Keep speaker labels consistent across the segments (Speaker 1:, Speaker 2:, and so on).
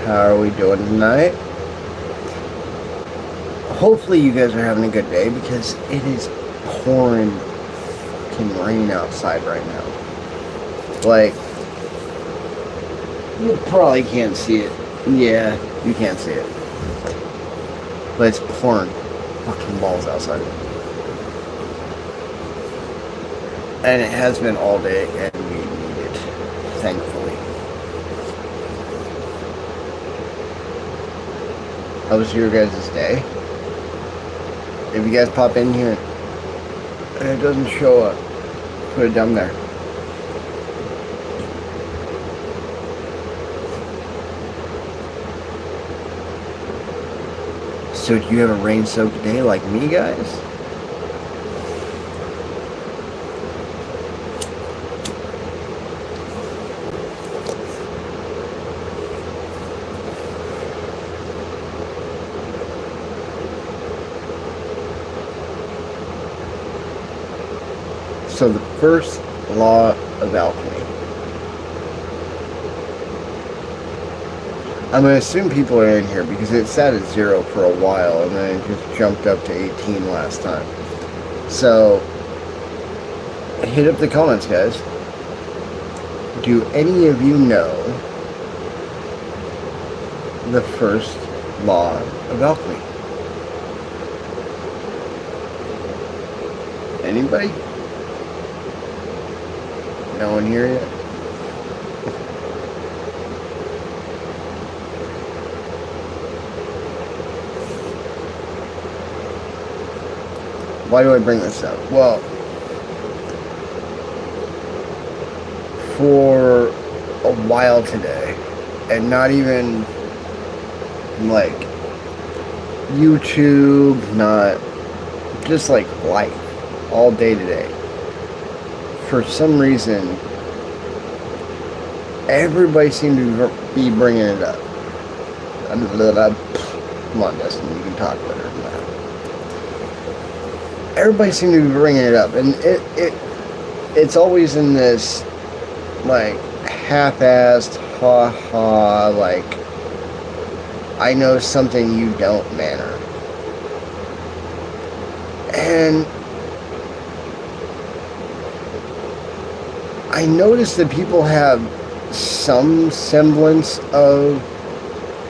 Speaker 1: How are we doing tonight? Hopefully you guys are having a good day because it is pouring fucking rain outside right now. Like, you probably can't see it. Yeah, you can't see it. But it's pouring fucking balls outside. And it has been all day, and we need it, thankfully. How was your guys' day? If you guys pop in here and it doesn't show up, put it down there. So do you have a rain-soaked day like me, guys? So the first law of alchemy. I'm going to assume people are in here because it sat at 0 for a while and then it just jumped up to 18 last time. So, hit up the comments, guys. Do any of you know the first law of alchemy? Anybody? No one here yet? Why do I bring this up? Well, for a while today, and not even like YouTube, not just like life, all day today. For some reason, everybody seemed to be bringing it up. Come on, Dustin, you can talk better than that. Everybody seemed to be bringing it up, and it's always in this like half-assed, ha-ha, like I know something you don't manner. And I noticed that people have some semblance of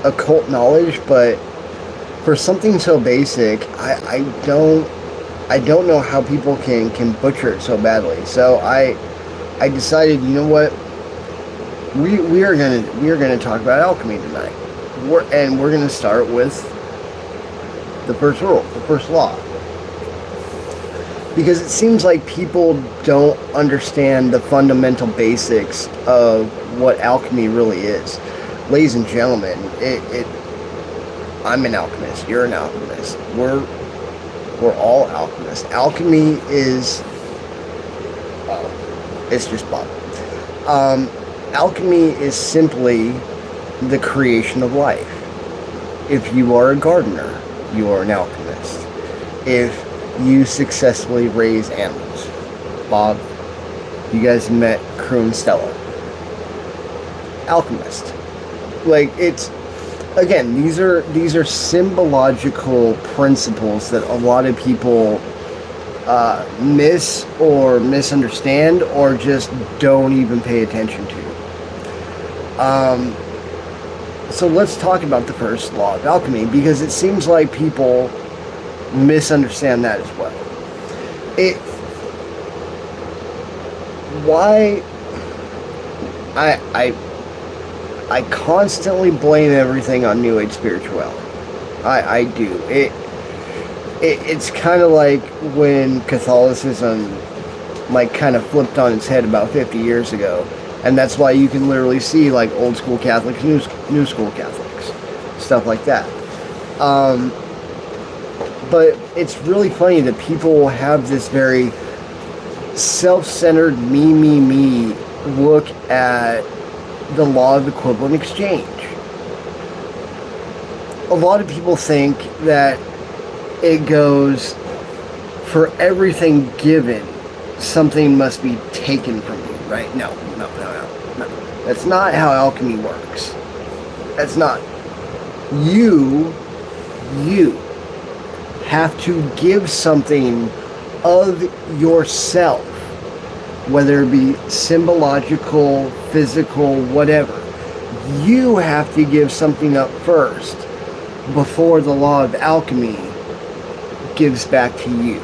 Speaker 1: occult knowledge, but for something so basic, I don't know how people can butcher it so badly. So I decided, you know what, we are gonna talk about alchemy tonight. We're gonna start with the first rule, the first law. Because it seems like people don't understand the fundamental basics of what alchemy really is. Ladies and gentlemen, I'm an alchemist. You're an alchemist. We're all alchemists. Alchemy is... it's just Bob. Alchemy is simply the creation of life. If you are a gardener, you are an alchemist. If you successfully raise animals. Bob, you guys met Crew and Stella. Alchemist. Like, it's, again, these are symbological principles that a lot of people miss or misunderstand or just don't even pay attention to. So let's talk about the first law of alchemy, because it seems like people misunderstand that as well. I constantly blame everything on New Age spirituality. I do. It's kind of like when Catholicism like kind of flipped on its head about 50 years ago, and that's why you can literally see like old school Catholics, new school Catholics, stuff like that. But it's really funny that people have this very self-centered me look at the law of equivalent exchange. A lot of people think that it goes, for everything given, something must be taken from you, right? No. That's not how alchemy works. That's not. You, you have to give something of yourself, whether it be symbological, physical, whatever. You have to give something up first before the law of alchemy gives back to you.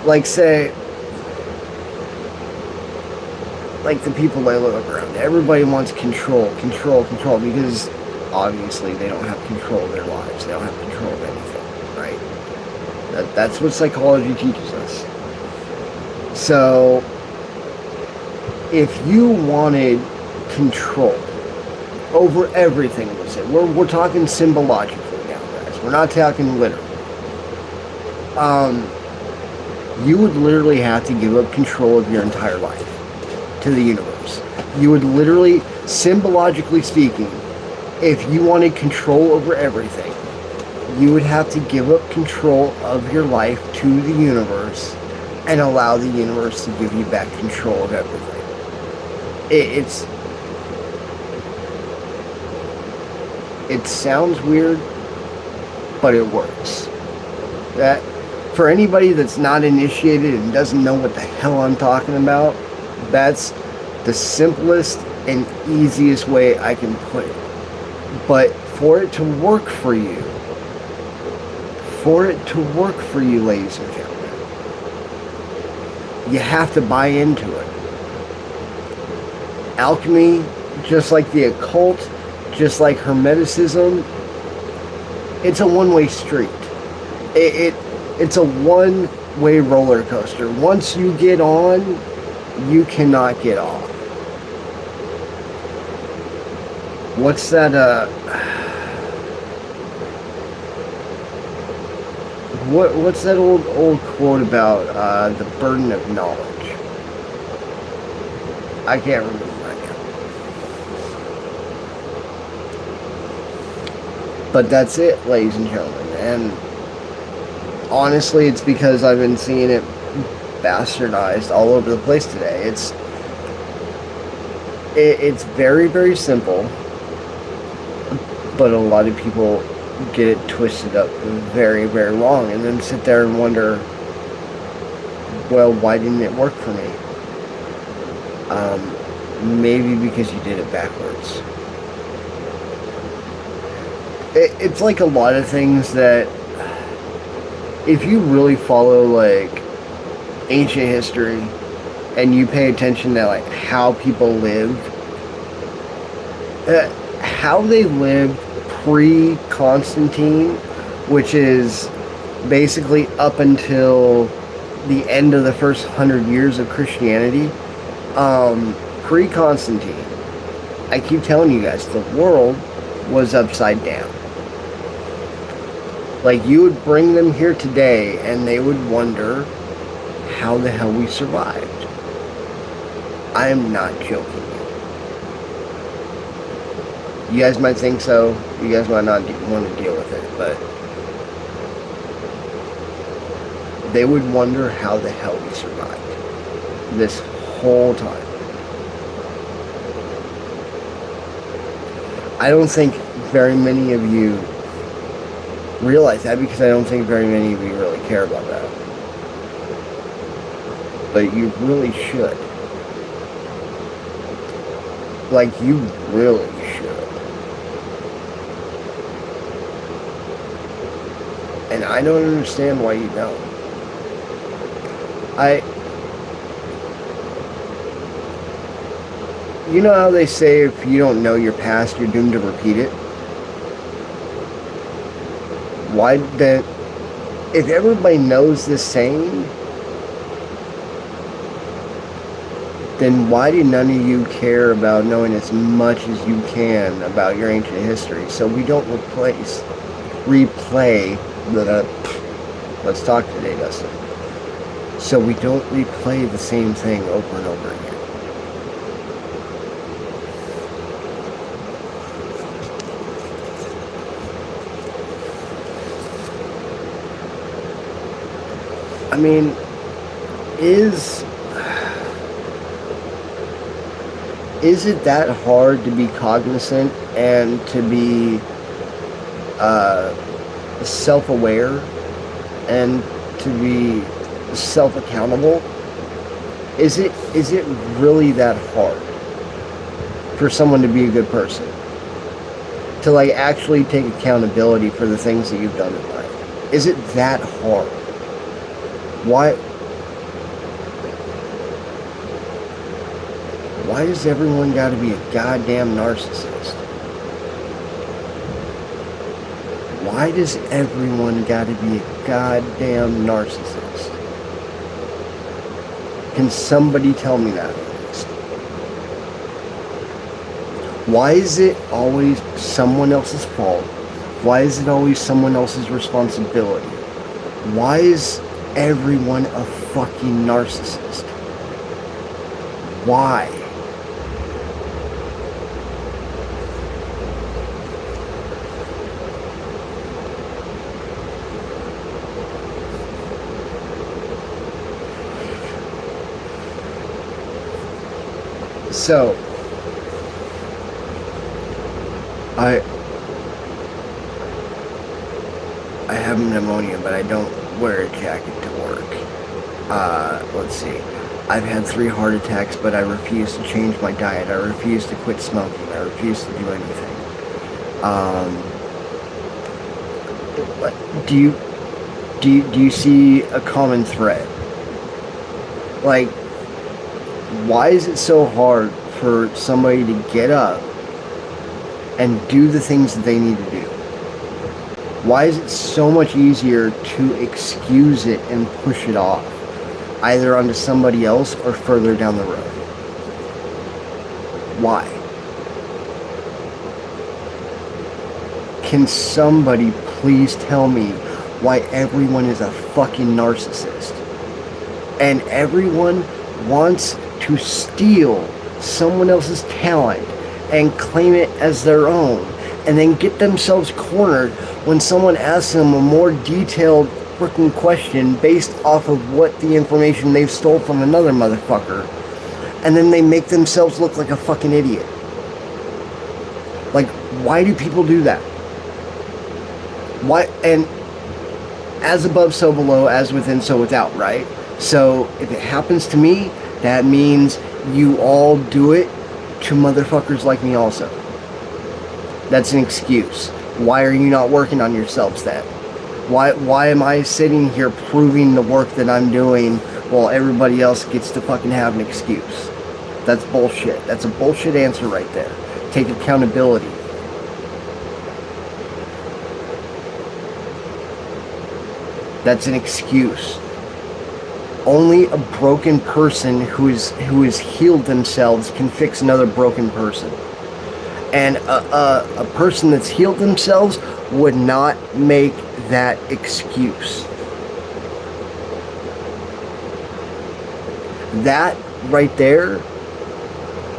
Speaker 1: Like, say, like the people I live around, everybody wants control, because obviously they don't have control of their lives. They don't have control of anything, right? That's what psychology teaches us. So, if you wanted control over everything, let's say, we're talking symbologically now, guys. We're not talking literally. You would literally have to give up control of your entire life to the universe. You would literally, symbologically speaking, if you wanted control over everything, you would have to give up control of your life to the universe and allow the universe to give you back control of everything. It sounds weird, but it works. That, for anybody that's not initiated and doesn't know what the hell I'm talking about, that's the simplest and easiest way I can put it. But for it to work for you, ladies and gentlemen, you have to buy into it. Alchemy, just like the occult, just like Hermeticism, it's a one-way street. It's a one-way roller coaster. Once you get on, you cannot get off. What's that, what's that old quote about, the burden of knowledge? I can't remember right now. But that's it, ladies and gentlemen. And honestly, it's because I've been seeing it bastardized all over the place today. It's very, very simple, but a lot of people get it twisted up very, very wrong, and then sit there and wonder, well, why didn't it work for me? Maybe because you did it backwards. It's like a lot of things that, if you really follow, like, ancient history, and you pay attention to, like, how people lived, how they lived pre-Constantine, which is basically up until the end of the first 100 years of Christianity, pre-Constantine, I keep telling you guys, the world was upside down. Like, you would bring them here today, and they would wonder how the hell we survived. I am not joking. You guys might think so. You guys might not want to deal with it, but they would wonder how the hell we survived this whole time. I don't think very many of you realize that, because I don't think very many of you really care about that. But you really should. Like, you really should. And I don't understand why you don't. You know how they say if you don't know your past, you're doomed to repeat it? Why then, if everybody knows this saying, then why do none of you care about knowing as much as you can about your ancient history, so we don't replay let's talk today, Dustin. So we don't replay the same thing over and over again. I mean, is it that hard to be cognizant and to be self-aware and to be self-accountable? Is it really that hard for someone to be a good person? To like actually take accountability for the things that you've done in life? Is it that hard? Why does everyone got to be a goddamn narcissist? Why does everyone got to be a goddamn narcissist? Can somebody tell me that? Why is it always someone else's fault? Why is it always someone else's responsibility? Why is everyone a fucking narcissist? Why? So, I have pneumonia, but I don't wear a jacket to work. Let's see. I've had 3 heart attacks, but I refuse to change my diet. I refuse to quit smoking. I refuse to do anything. Do you see a common thread? Like, why is it so hard for somebody to get up and do the things that they need to do? Why is it so much easier to excuse it and push it off, either onto somebody else or further down the road? Why? Can somebody please tell me why everyone is a fucking narcissist? And everyone wants to steal someone else's talent and claim it as their own, and then get themselves cornered when someone asks them a more detailed freaking question based off of what the information they've stole from another motherfucker, and then they make themselves look like a fucking idiot. Like, why do people do that? Why? And as above, so below, as within, so without, right? So if it happens to me, that means you all do it to motherfuckers like me also. That's an excuse. Why are you not working on yourselves then? Why am I sitting here proving the work that I'm doing while everybody else gets to fucking have an excuse? That's bullshit. That's a bullshit answer right there. Take accountability. That's an excuse. Only a broken person who is healed themselves can fix another broken person. And a person that's healed themselves would not make that excuse. That right there,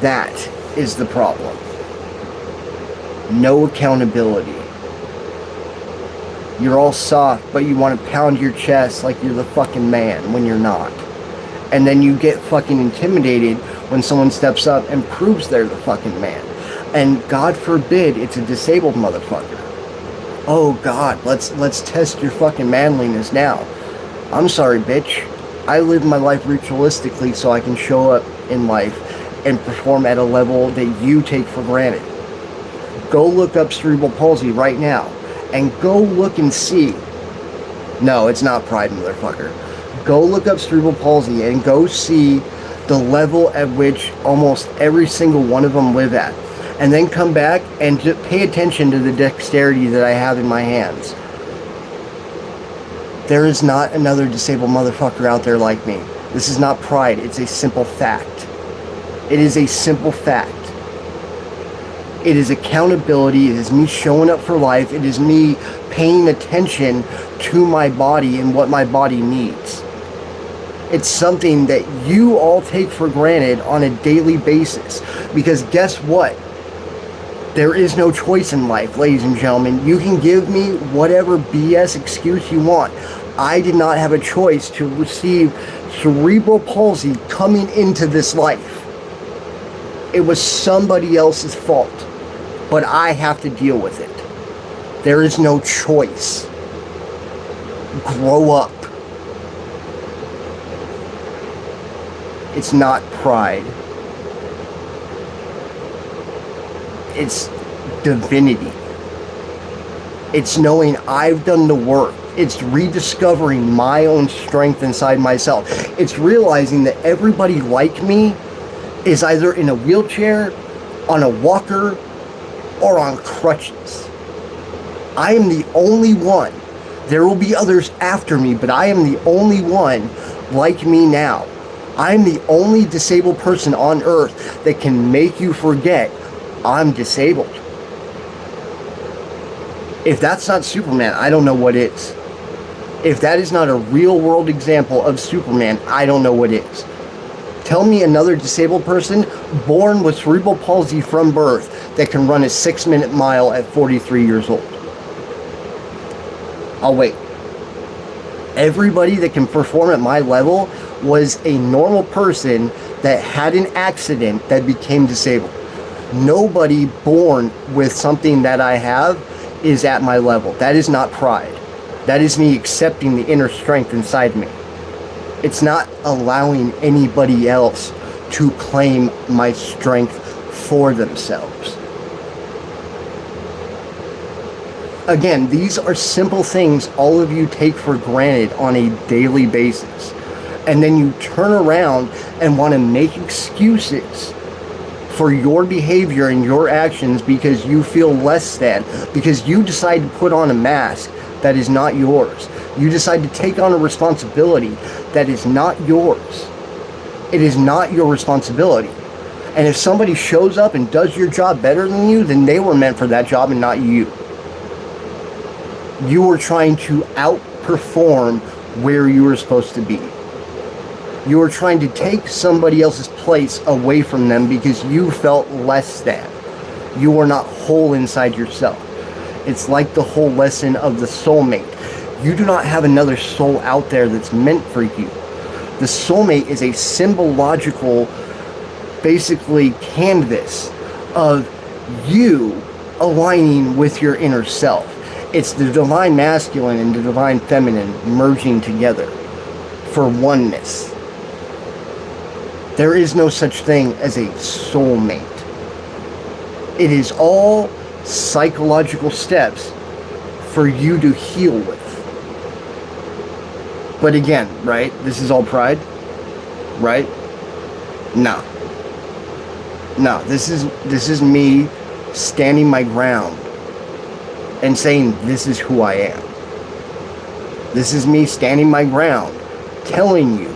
Speaker 1: that is the problem. No accountability. You're all soft, but you want to pound your chest like you're the fucking man when you're not. And then you get fucking intimidated when someone steps up and proves they're the fucking man. And God forbid it's a disabled motherfucker. Oh God, let's test your fucking manliness now. I'm sorry, bitch. I live my life ritualistically so I can show up in life and perform at a level that you take for granted. Go look up cerebral palsy right now. And go look and see. No, it's not pride, motherfucker. Go look up cerebral palsy and go see the level at which almost every single one of them live at. And then come back and just pay attention to the dexterity that I have in my hands. There is not another disabled motherfucker out there like me. This is not pride. It's a simple fact. It is a simple fact. It is accountability. It is me showing up for life. It is me paying attention to my body and what my body needs. It's something that you all take for granted on a daily basis. Because guess what? There is no choice in life, ladies and gentlemen. You can give me whatever BS excuse you want. I did not have a choice to receive cerebral palsy coming into this life. It was somebody else's fault, but I have to deal with it. There is no choice. Grow up. It's not pride. It's divinity. It's knowing I've done the work. It's rediscovering my own strength inside myself. It's realizing that everybody like me is either in a wheelchair, on a walker, or on crutches. I am the only one. There will be others after me, but I am the only one like me now. I'm the only disabled person on earth that can make you forget I'm disabled. If that's not Superman, I don't know what is. If that is not a real world example of Superman, I don't know what is. Tell me another disabled person born with cerebral palsy from birth that can run a 6-minute mile at 43 years old. I'll wait. Everybody that can perform at my level was a normal person that had an accident that became disabled. Nobody born with something that I have is at my level. That is not pride. That is me accepting the inner strength inside me. It's not allowing anybody else to claim my strength for themselves. Again, these are simple things all of you take for granted on a daily basis. And then you turn around and want to make excuses for your behavior and your actions because you feel less than, because you decide to put on a mask that is not yours. You decide to take on a responsibility that is not yours. It is not your responsibility. And if somebody shows up and does your job better than you, then they were meant for that job and not you. You were trying to outperform where you were supposed to be. You were trying to take somebody else's place away from them because you felt less than. You were not whole inside yourself. It's like the whole lesson of the soulmate. You do not have another soul out there that's meant for you. The soulmate is a symbological, basically, canvas of you aligning with your inner self. It's the divine masculine and the divine feminine merging together for oneness. There is no such thing as a soulmate. It is all psychological steps for you to heal with. But again, right? This is all pride, right? No. No, this is me standing my ground and saying this is who I am. This is me standing my ground, telling you,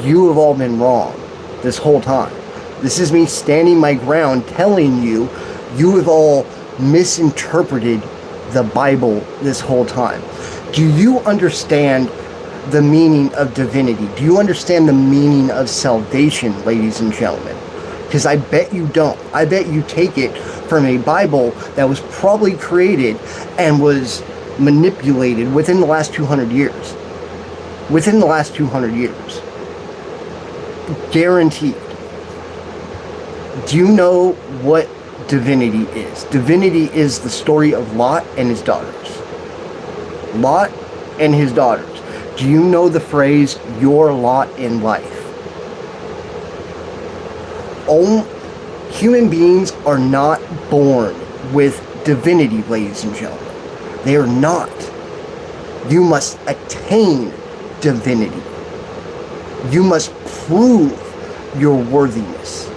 Speaker 1: you have all been wrong this whole time. This is me standing my ground, telling you, you have all misinterpreted the Bible this whole time. Do you understand the meaning of divinity? Do you understand the meaning of salvation, ladies and gentlemen? Because I bet you don't. I bet you take it from a Bible that was probably created and was manipulated within the last 200 years. Within the last 200 years. Guaranteed. Do you know what divinity is? Divinity is the story of Lot and his daughters. Lot and his daughters. Do you know the phrase, your lot in life? Human beings are not born with divinity, ladies and gentlemen. They are not. You must attain divinity. You must prove your worthiness.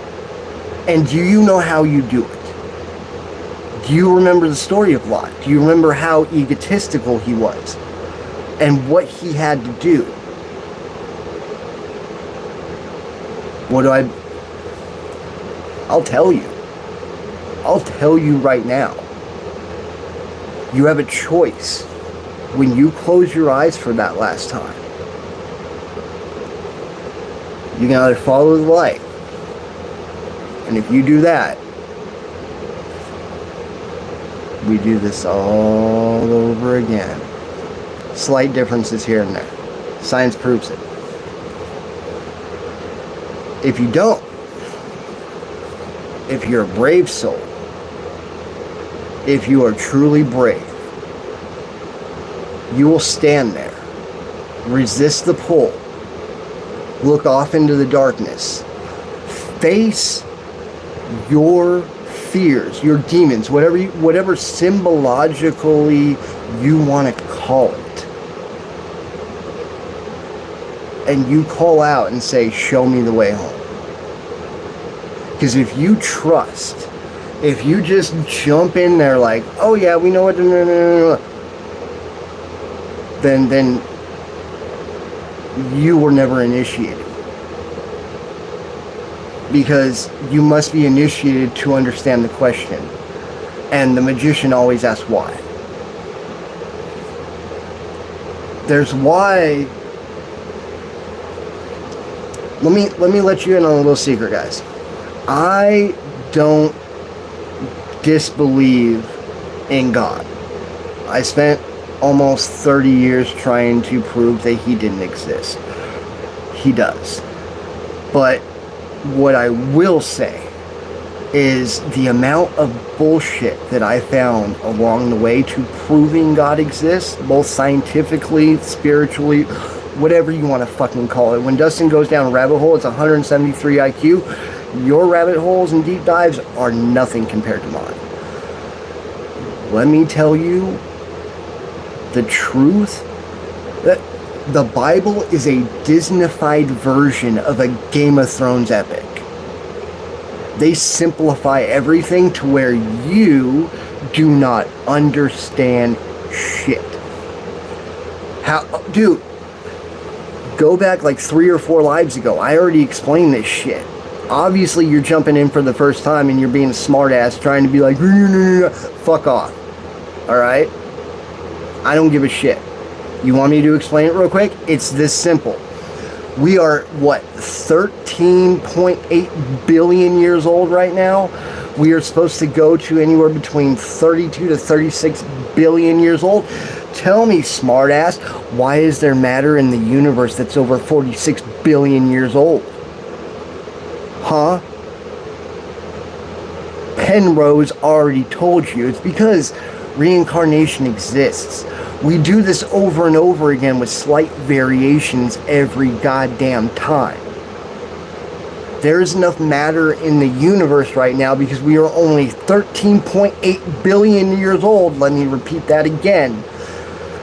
Speaker 1: And do you know how you do it? Do you remember the story of Lot? Do you remember how egotistical he was? And what he had to do? I'll tell you. I'll tell you right now. You have a choice when you close your eyes for that last time. You can either follow the light. And if you do that, we do this all over again. Slight differences here and there. Science proves it. If you don't, if you're a brave soul, if you are truly brave, you will stand there, resist the pull, look off into the darkness, face your fears, your demons, whatever symbologically you want to call it. And you call out and say, show me the way home. Because if you trust, if you just jump in there like, oh yeah, we know what, then you were never initiated. Because you must be initiated to understand the question. And the magician always asks why. There's why. Let me let you in on a little secret, guys. I don't disbelieve in God. I spent almost 30 years trying to prove that he didn't exist. He does. But what I will say is the amount of bullshit that I found along the way to proving God exists, both scientifically, spiritually, whatever you want to fucking call it. When Dustin goes down a rabbit hole, it's 173 IQ. Your rabbit holes and deep dives are nothing compared to mine. Let me tell you the truth. That the Bible is a Disney-fied version of a Game of Thrones epic. They simplify everything to where you do not understand shit. How, dude, go back like 3 or 4 lives ago. I already explained this shit. Obviously, you're jumping in for the first time and you're being a smartass trying to be like, fuck off. Alright? I don't give a shit. You want me to explain it real quick? It's this simple. We are, 13.8 billion years old right now? We are supposed to go to anywhere between 32 to 36 billion years old. Tell me, smartass, why is there matter in the universe that's over 46 billion years old? Huh? Penrose already told you. It's because reincarnation exists. We do this over and over again with slight variations every goddamn time. There is enough matter in the universe right now because we are only 13.8 billion years old. Let me repeat that again.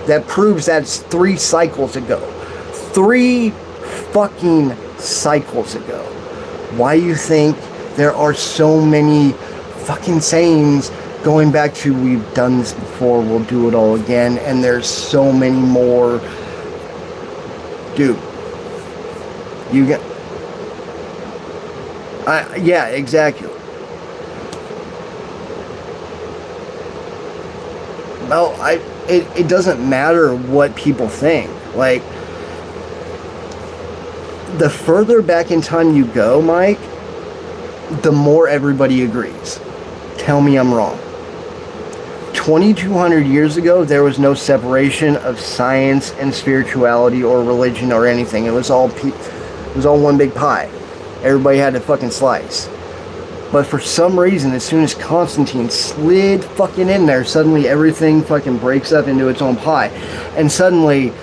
Speaker 1: That proves that's 3 cycles ago. 3 fucking cycles ago. Why you think there are so many fucking sayings going back to, we've done this before, we'll do it all again, and there's so many more. Dude, you get, yeah, exactly. Well, it doesn't matter what people think. Like, the further back in time you go, Mike, the more everybody agrees. Tell me I'm wrong. 2,200 years ago, there was no separation of science and spirituality or religion or anything. It was all one big pie. Everybody had to fucking slice. But for some reason, as soon as Constantine slid fucking in there, suddenly everything fucking breaks up into its own pie. And suddenly,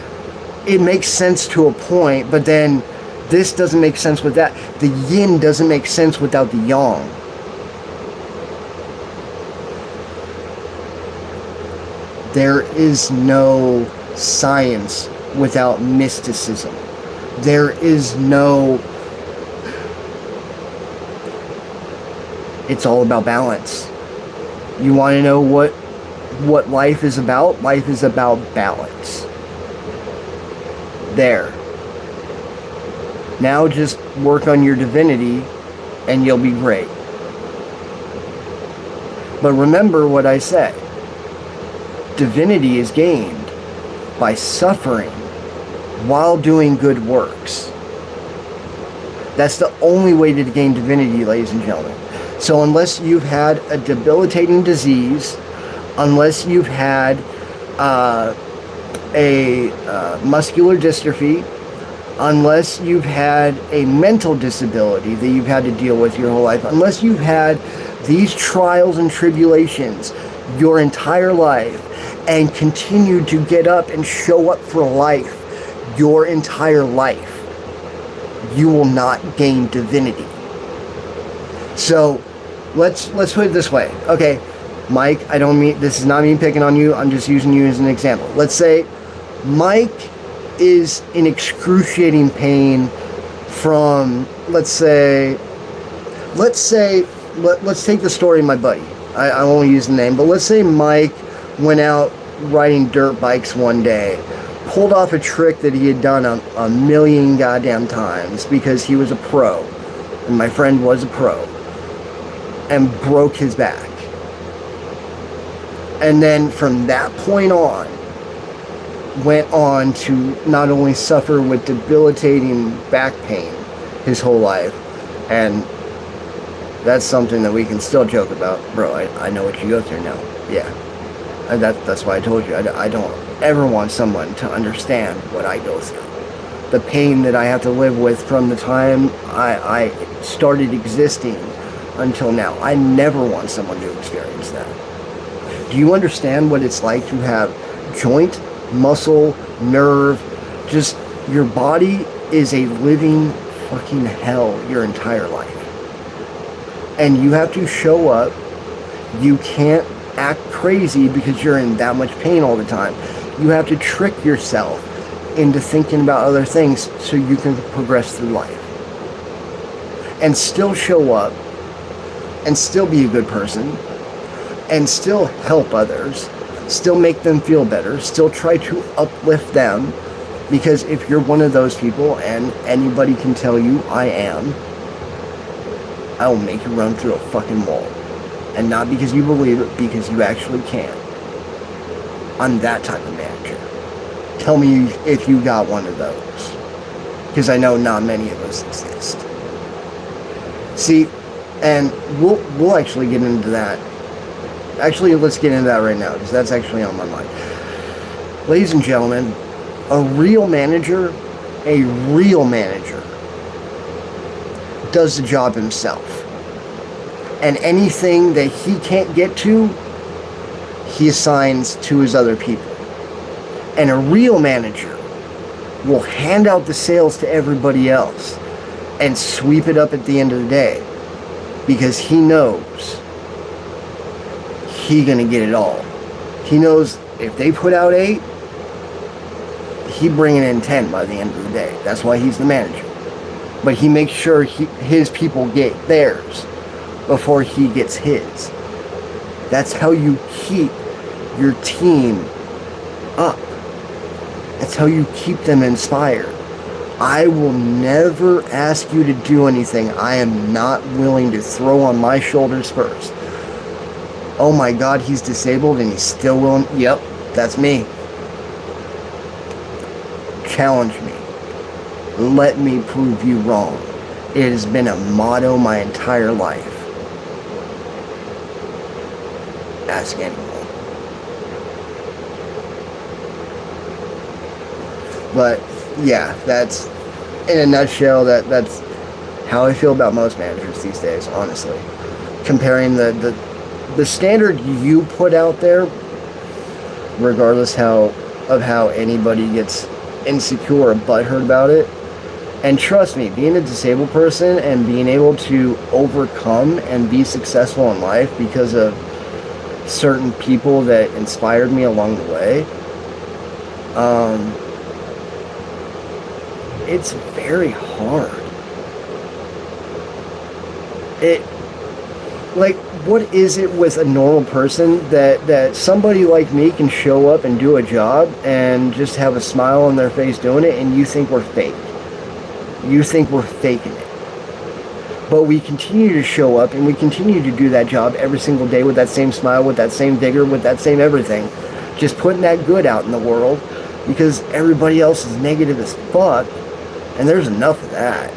Speaker 1: it makes sense to a point, but then this doesn't make sense with that. The yin doesn't make sense without the yang. There is no science without mysticism. There is no... It's all about balance. You want to know what life is about? Life is about balance. There. Now just work on your divinity and you'll be great. But remember what I said. Divinity is gained by suffering while doing good works. That's the only way to gain divinity, ladies and gentlemen. So unless you've had a debilitating disease, unless you've had a muscular dystrophy, unless you've had a mental disability that you've had to deal with your whole life, unless you've had these trials and tribulations your entire life and continued to get up and show up for life your entire life, you will not gain divinity. So let's put it this way. Okay, Mike, I don't mean, this is not me picking on you, I'm just using you as an example. Let's say Mike is in excruciating pain from, let's take the story of my buddy. I won't use the name, but let's say Mike went out riding dirt bikes one day, pulled off a trick that he had done a million goddamn times because he was a pro, and my friend was a pro, and broke his back. And then from that point on, went on to not only suffer with debilitating back pain his whole life, and that's something that we can still joke about. Bro, I know what you go through now. Yeah. And that's why I told you, I don't ever want someone to understand what I go through. The pain that I have to live with from the time I started existing until now. I never want someone to experience that. Do you understand what it's like to have joint, muscle, nerve, just your body is a living fucking hell your entire life. And you have to show up. You can't act crazy because you're in that much pain all the time. You have to trick yourself into thinking about other things so you can progress through life. And still show up, and still be a good person, and still help others, still make them feel better, still try to uplift them. Because if you're one of those people, and anybody can tell you I am, I will make you run through a fucking wall. And not because you believe it, because you actually can. I'm that type of manager. Tell me if you got one of those. Because I know not many of us exist. See, and we'll actually get into that. Actually, let's get into that right now, because that's actually on my mind. Ladies and gentlemen, a real manager does the job himself. And anything that he can't get to, he assigns to his other people. And a real manager will hand out the sales to everybody else and sweep it up at the end of the day, because he knows he gonna get it all. He knows if they put out 8, he bringing in 10 by the end of the day. That's why he's the manager. But he makes sure his people get theirs before he gets his. That's how you keep your team up. That's how you keep them inspired. I will never ask you to do anything I am not willing to throw on my shoulders first. Oh my God, he's disabled and he's still willing. Yep, that's me. Challenge me. Let me prove you wrong. It has been a motto my entire life. Ask anyone. But yeah, that's in a nutshell. That's how I feel about most managers these days. Honestly, comparing the standard you put out there, regardless of how anybody gets insecure or butthurt about it. And trust me, being a disabled person and being able to overcome and be successful in life because of certain people that inspired me along the way, it's very hard. What is it with a normal person that somebody like me can show up and do a job and just have a smile on their face doing it, and you think we're fake? You think we're faking it. But we continue to show up and we continue to do that job every single day with that same smile, with that same vigor, with that same everything. Just putting that good out in the world, because everybody else is negative as fuck, and there's enough of that.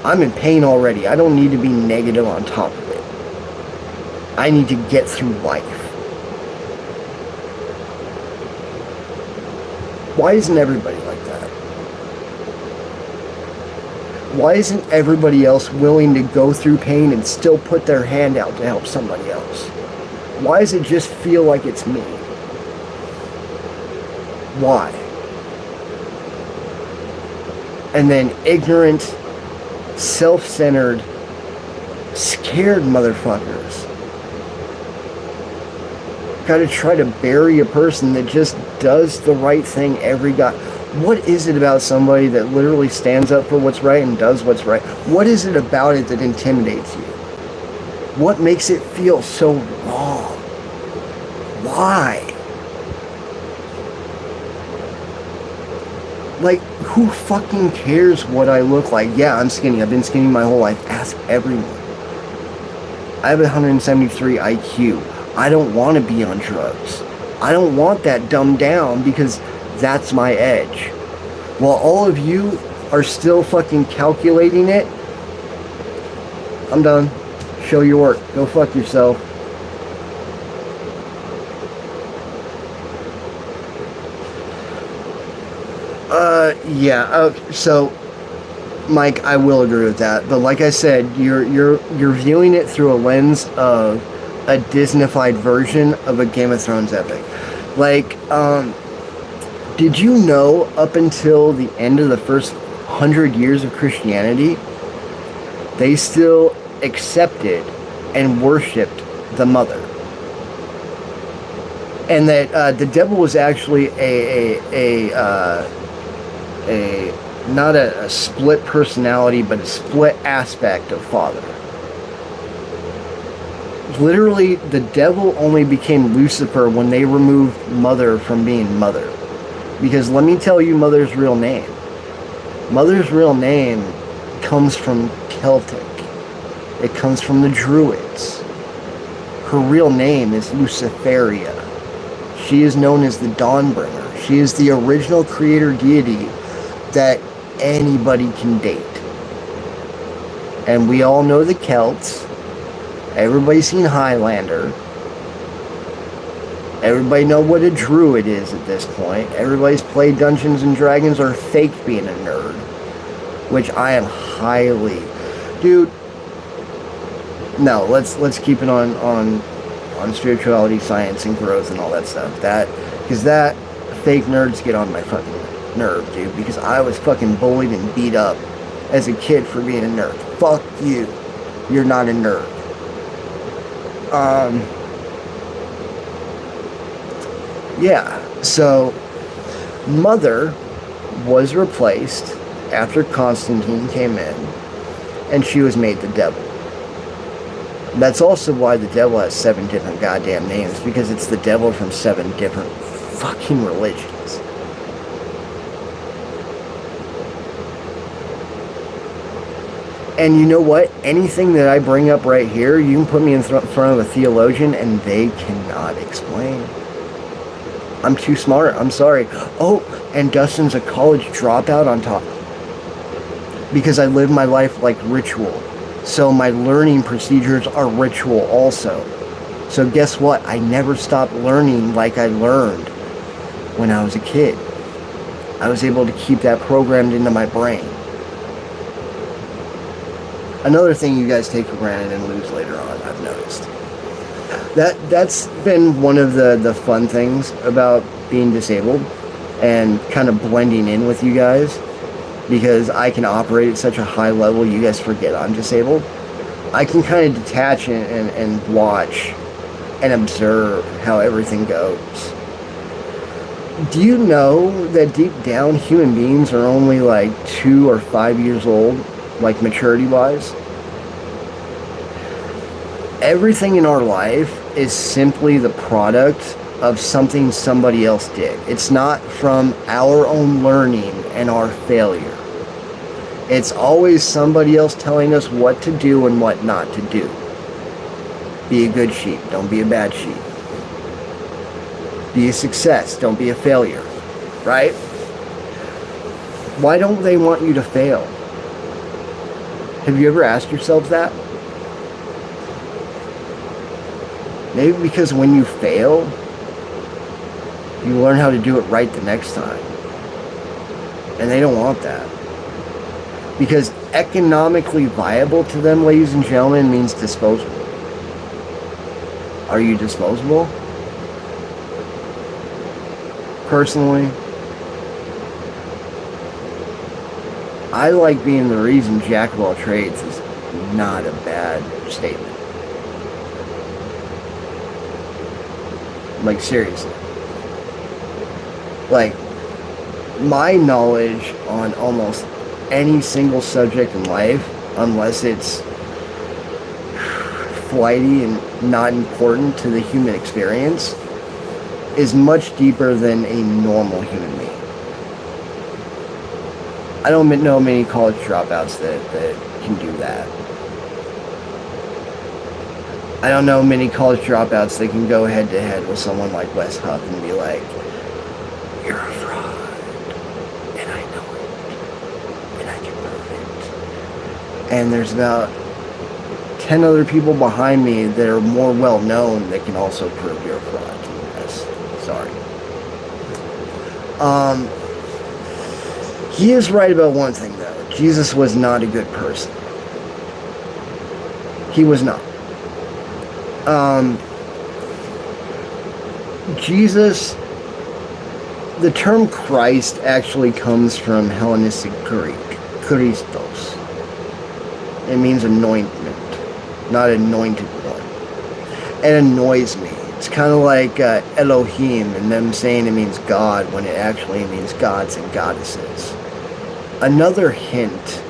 Speaker 1: I'm in pain already. I don't need to be negative on top of it. I need to get through life. Why isn't everybody like that? Why isn't everybody else willing to go through pain and still put their hand out to help somebody else? Why does it just feel like it's me? Why? And then ignorant, self-centered, scared motherfuckers gotta try to bury a person that just does the right thing every god. What is it about somebody that literally stands up for what's right and does what's right? What is it about it that intimidates you? What makes it feel so wrong? Why? Like, who fucking cares what I look like? Yeah, I'm skinny. I've been skinny my whole life. Ask everyone. I have a 173 IQ. I don't want to be on drugs. I don't want that dumbed down because that's my edge. While all of you are still fucking calculating it, I'm done. Show your work. Go fuck yourself. Yeah. So, Mike, I will agree with that. But like I said, you're viewing it through a lens of a Disneyfied version of a Game of Thrones epic. Like, did you know up until the end of the first 100 years of Christianity, they still accepted and worshipped the mother? And that the devil was actually not a split personality, but a split aspect of father. Literally, the devil only became Lucifer when they removed mother from being mother. Because let me tell you Mother's real name. Mother's real name comes from Celtic. It comes from the Druids. Her real name is Luciferia. She is known as the Dawnbringer. She is the original creator deity that anybody can date. And we all know the Celts. Everybody's seen Highlander. Everybody know what a druid is at this point. Everybody's played Dungeons and Dragons or faked being a nerd, which I am highly, dude. No, let's keep it on spirituality, science, and growth and all that stuff. Because that fake nerds get on my fucking nerve, dude. Because I was fucking bullied and beat up as a kid for being a nerd. Fuck you. You're not a nerd. Yeah, so Mother was replaced after Constantine came in, and she was made the devil. That's also why the devil has 7 different goddamn names, because it's the devil from 7 different fucking religions. And you know what? Anything that I bring up right here, you can put me in front of a theologian and they cannot explain. I'm too smart. I'm sorry. Oh, and Dustin's a college dropout on top. Because I live my life like ritual. So my learning procedures are ritual also. So guess what? I never stopped learning like I learned when I was a kid. I was able to keep that programmed into my brain. Another thing you guys take for granted and lose later on, I've noticed. That's been one of the fun things about being disabled and kind of blending in with you guys, because I can operate at such a high level, you guys forget I'm disabled. I can kind of detach and watch and observe how everything goes. Do you know that deep down human beings are only like 2 or 5 years old? Like maturity-wise? Everything in our life is simply the product of something somebody else did. It's not from our own learning and our failure. It's always somebody else telling us what to do and what not to do. Be a good sheep, don't be a bad sheep. Be a success, don't be a failure. Right? Why don't they want you to fail? Have you ever asked yourself that? Maybe because when you fail, you learn how to do it right the next time. And they don't want that. Because economically viable to them, ladies and gentlemen, means disposable. Are you disposable? Personally, I like being the reason jack of all trades is not a bad statement. Like, seriously. Like, my knowledge on almost any single subject in life, unless it's flighty and not important to the human experience, is much deeper than a normal human being. I don't know many college dropouts that can do that. I don't know many college dropouts that can go head to head with someone like Wes Huff and be like, "You're a fraud, and I know it, and I can prove it." And there's about 10 other people behind me that are more well known that can also prove you're a fraud. Yes, sorry. He is right about one thing though. Jesus was not a good person. He was not. Jesus, the term Christ actually comes from Hellenistic Greek, Christos. It means anointment, not anointed one. It annoys me. It's kind of like Elohim and them saying it means God when it actually means gods and goddesses. Another hint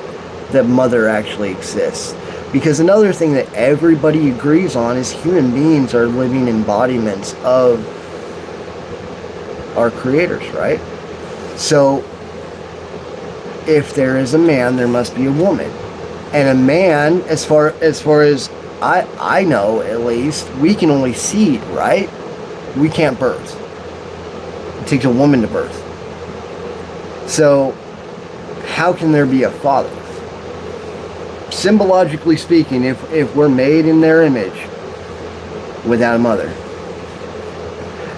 Speaker 1: that mother actually exists. Because another thing that everybody agrees on is human beings are living embodiments of our creators, right? So, if there is a man, there must be a woman. And a man, as far as I know, at least, we can only seed, right? We can't birth. It takes a woman to birth. So, how can there be a father? Symbologically speaking, if we're made in their image without a mother.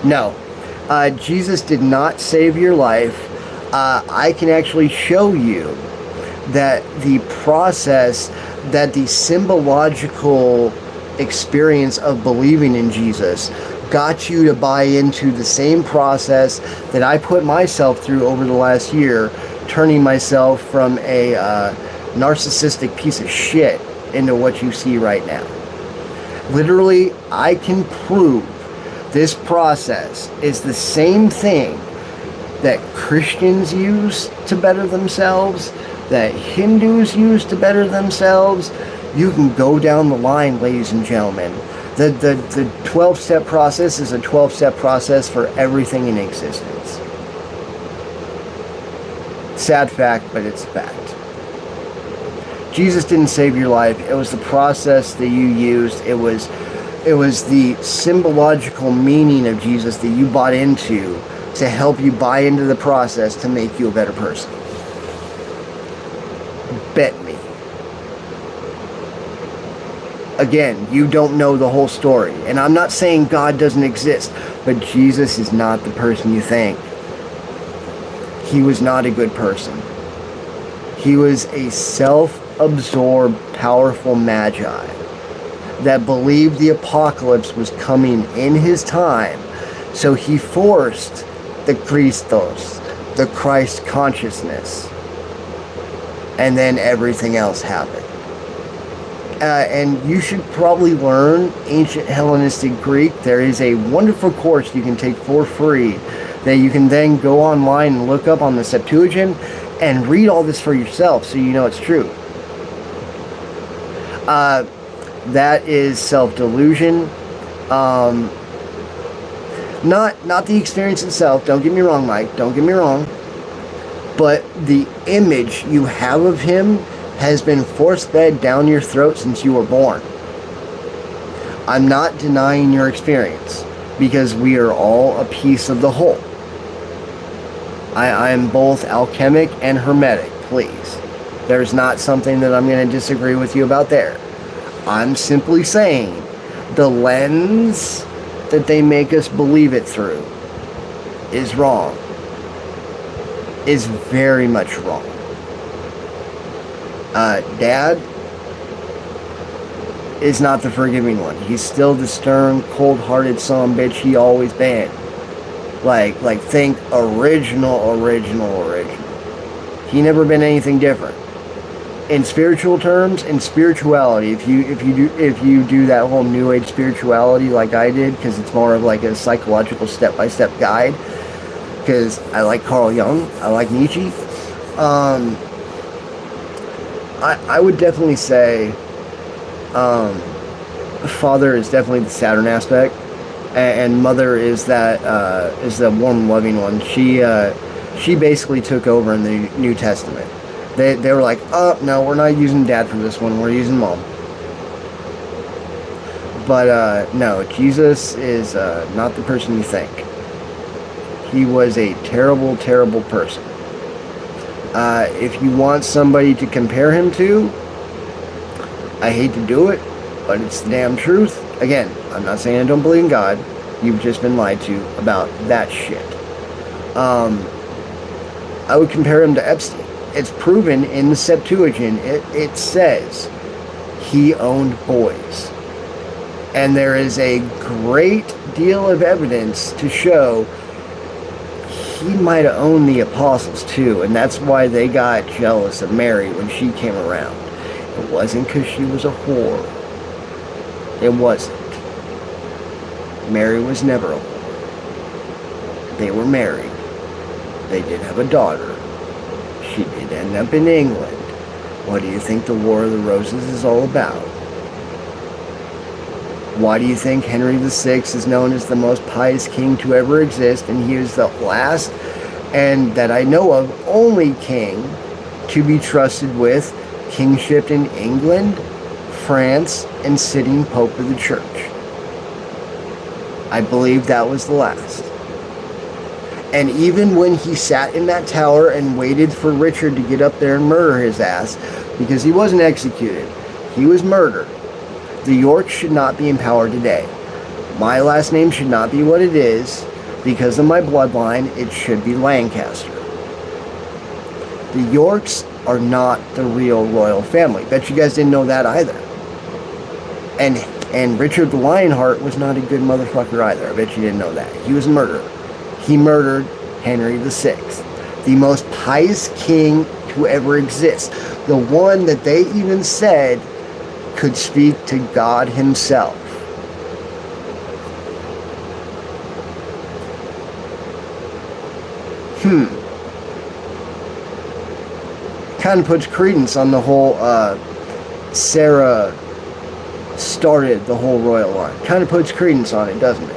Speaker 1: No. Jesus did not save your life. I can actually show you that the process, that the symbological experience of believing in Jesus got you to buy into the same process that I put myself through over the last year, turning myself from a narcissistic piece of shit into what you see right now. Literally, I can prove this process is the same thing that Christians use to better themselves, that Hindus use to better themselves. You can go down the line, ladies and gentlemen. The 12-step process is a 12-step process for everything in existence. Sad fact, but it's a fact. Jesus didn't save your life. It was the process that you used. It was the symbological meaning of Jesus that you bought into to help you buy into the process to make you a better person. Bet me. Again, you don't know the whole story. And I'm not saying God doesn't exist, but Jesus is not the person you think. He was not a good person. He was a self-absorbed, powerful magi that believed the apocalypse was coming in his time. So he forced the Christos, the Christ consciousness. And then everything else happened. And you should probably learn ancient Hellenistic Greek. There is a wonderful course you can take for free that you can then go online and look up on the Septuagint and read all this for yourself so you know it's true. That is self-delusion. Not the experience itself. Don't get me wrong, Mike. Don't get me wrong. But the image you have of him has been force-fed down your throat since you were born. I'm not denying your experience because we are all a piece of the whole. I am both alchemic and hermetic, please. There's not something that I'm going to disagree with you about there. I'm simply saying the lens that they make us believe it through is wrong. Is very much wrong. Dad is not the forgiving one. He's still the stern, cold-hearted son of a bitch he always been. Like think original. He never been anything different. In spiritual terms, in spirituality, if you do that whole New Age spirituality like I did, because it's more of like a psychological step-by-step guide. Because I like Carl Jung, I like Nietzsche. I would definitely say, father is definitely the Saturn aspect, and mother is is the warm, loving one. She basically took over in the New Testament. They were like, oh, no, we're not using dad for this one. We're using mom. But, no, Jesus is not the person you think. He was a terrible, terrible person. If you want somebody to compare him to, I hate to do it, but it's the damn truth. Again, I'm not saying I don't believe in God. You've just been lied to about that shit. I would compare him to Epstein. It's proven in the Septuagint. It says he owned boys. And there is a great deal of evidence to show he might have owned the apostles too. And that's why they got jealous of Mary when she came around. It wasn't because she was a whore. It wasn't. Mary was never a whore. They were married. They did have a daughter. She did end up in England. What do you think the War of the Roses is all about? Why do you think Henry VI is known as the most pious king to ever exist, and he was the last, and that I know of, only king to be trusted with kingship in England, France, and sitting Pope of the Church? I believe that was the last. And even when he sat in that tower and waited for Richard to get up there and murder his ass, because he wasn't executed, he was murdered. The Yorks should not be in power today. My last name should not be what it is. Because of my bloodline, it should be Lancaster. The Yorks are not the real royal family. Bet you guys didn't know that either. And Richard the Lionheart was not a good motherfucker either. I bet you didn't know that. He was a murderer. He murdered Henry VI, the most pious king to ever exist. The one that they even said could speak to God himself. Kind of puts credence on the whole Sarah started the whole royal line. Kind of puts credence on it, doesn't it?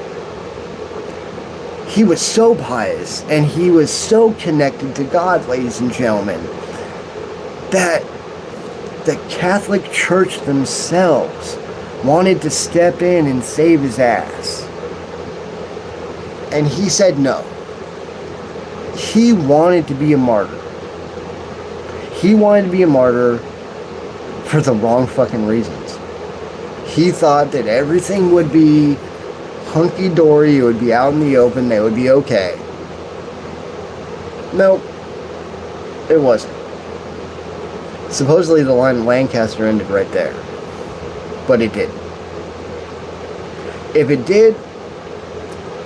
Speaker 1: He was so pious and he was so connected to God, ladies and gentlemen, that the Catholic Church themselves wanted to step in and save his ass. And he said no. He wanted to be a martyr. He wanted to be a martyr for the wrong fucking reasons. He thought that everything would be hunky-dory, it would be out in the open, they would be okay. Nope. It wasn't. Supposedly the line of Lancaster ended right there. But it didn't. If it did,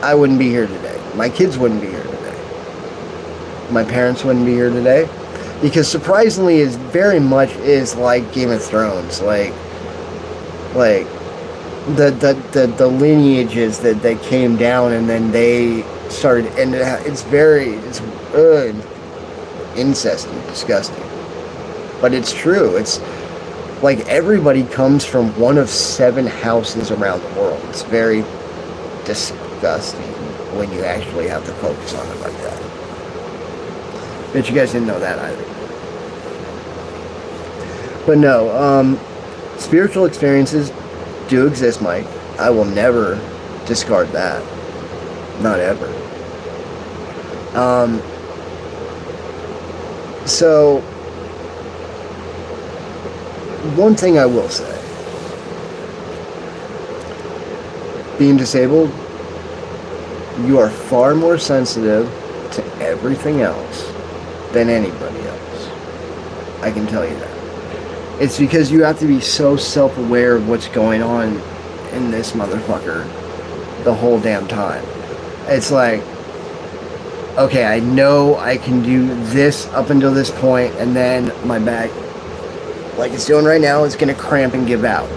Speaker 1: I wouldn't be here today. My kids wouldn't be here today. My parents wouldn't be here today. Because surprisingly, it very much is like Game of Thrones. Like the lineages that came down and then they started, and it's incesty, disgusting. But it's true. It's like everybody comes from one of 7 houses around the world. It's very disgusting when you actually have to focus on it like that. Bet you guys didn't know that either. But no, spiritual experiences do exist, Mike. I will never discard that. Not ever. So, one thing I will say. Being disabled, you are far more sensitive to everything else than anybody else. I can tell you that. It's because you have to be so self-aware of what's going on in this motherfucker the whole damn time. It's like, okay, I know I can do this up until this point, and then my back, like it's doing right now, is going to cramp and give out.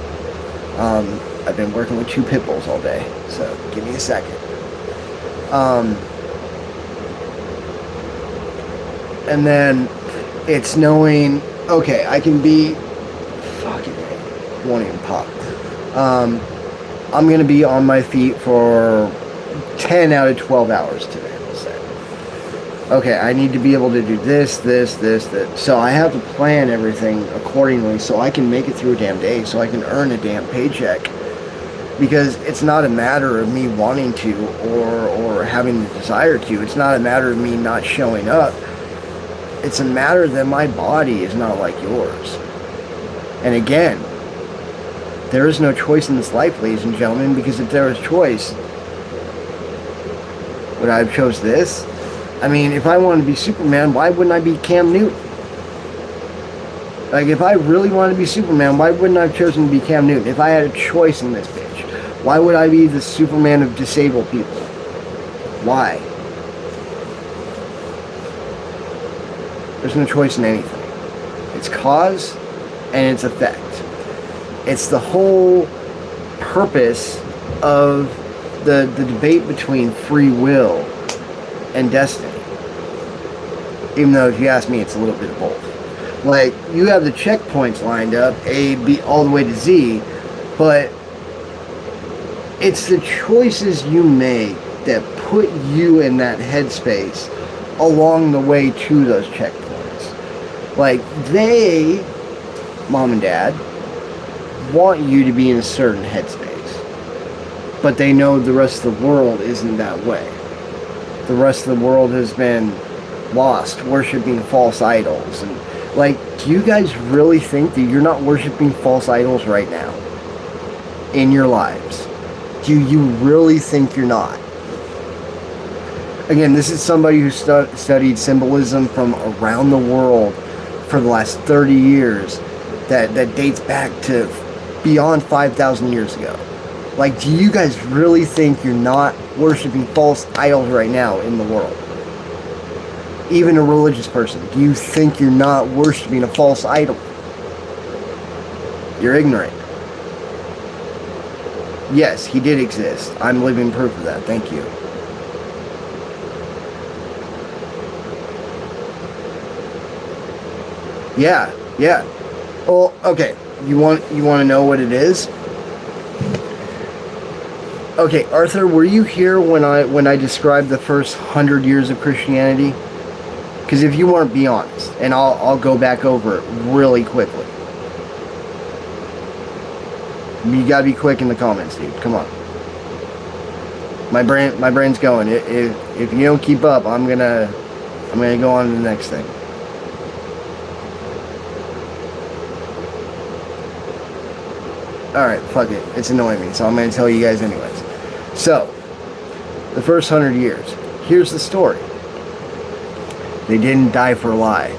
Speaker 1: I've been working with 2 pit bulls all day, so give me a second. And then it's knowing, okay, I can be, fucking, won't even pop. I'm going to be on my feet for 10 out of 12 hours today, let's say. Okay, I need to be able to do this. So I have to plan everything accordingly so I can make it through a damn day, so I can earn a damn paycheck. Because it's not a matter of me wanting to or having the desire to. It's not a matter of me not showing up. It's a matter that my body is not like yours. And again, there is no choice in this life, ladies and gentlemen, because if there was choice, would I have chose this? I mean, if I wanted to be Superman, why wouldn't I be Cam Newton? Like, if I really wanted to be Superman, why wouldn't I have chosen to be Cam Newton? If I had a choice in this bitch, why would I be the Superman of disabled people? Why? There's no choice in anything. It's cause and it's effect. It's the whole purpose of the debate between free will and destiny. Even though, if you ask me, it's a little bit of both. Like, you have the checkpoints lined up, A, B, all the way to Z, but it's the choices you make that put you in that headspace along the way to those checkpoints. Like, they, mom and dad, want you to be in a certain headspace, but they know the rest of the world isn't that way. The rest of the world has been lost, worshiping false idols. And, like, do you guys really think that you're not worshiping false idols right now in your lives? Do you really think you're not? Again, this is somebody who studied symbolism from around the world for the last 30 years that dates back to beyond 5,000 years ago. Like, do you guys really think you're not worshiping false idols right now in the world? Even a religious person, do you think you're not worshiping a false idol? You're ignorant. Yes, he did exist. I'm living proof of that. Thank you. Yeah. Well, okay. You want to know what it is? Okay, Arthur, were you here when I described the first 100 years of Christianity? Because if you weren't, be honest, and I'll go back over it really quickly. You gotta be quick in the comments, dude. Come on. My brain's going. If you don't keep up, I'm gonna go on to the next thing. Alright, fuck it. It's annoying me, so I'm gonna tell you guys anyways. So, the first 100 years. Here's the story. They didn't die for a lie.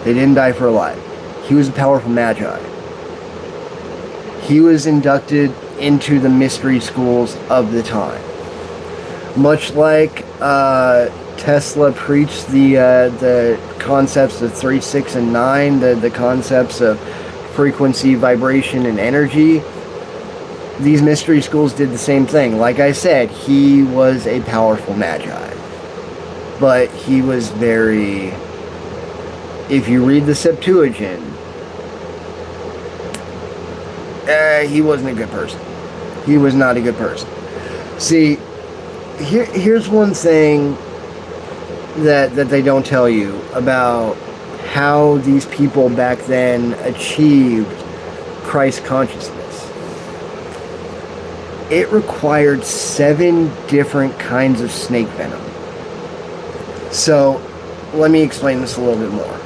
Speaker 1: They didn't die for a lie. He was a powerful magi. He was inducted into the mystery schools of the time. Much like Tesla preached the concepts of 3, 6, and 9, the concepts of frequency, vibration, and energy, these mystery schools did the same thing. Like I said, he was a powerful magi. But he was very... If you read the Septuagint, he wasn't a good person. He was not a good person. See, here's one thing that they don't tell you about how these people back then achieved Christ consciousness. It required 7 different kinds of snake venom. So, let me explain this a little bit more.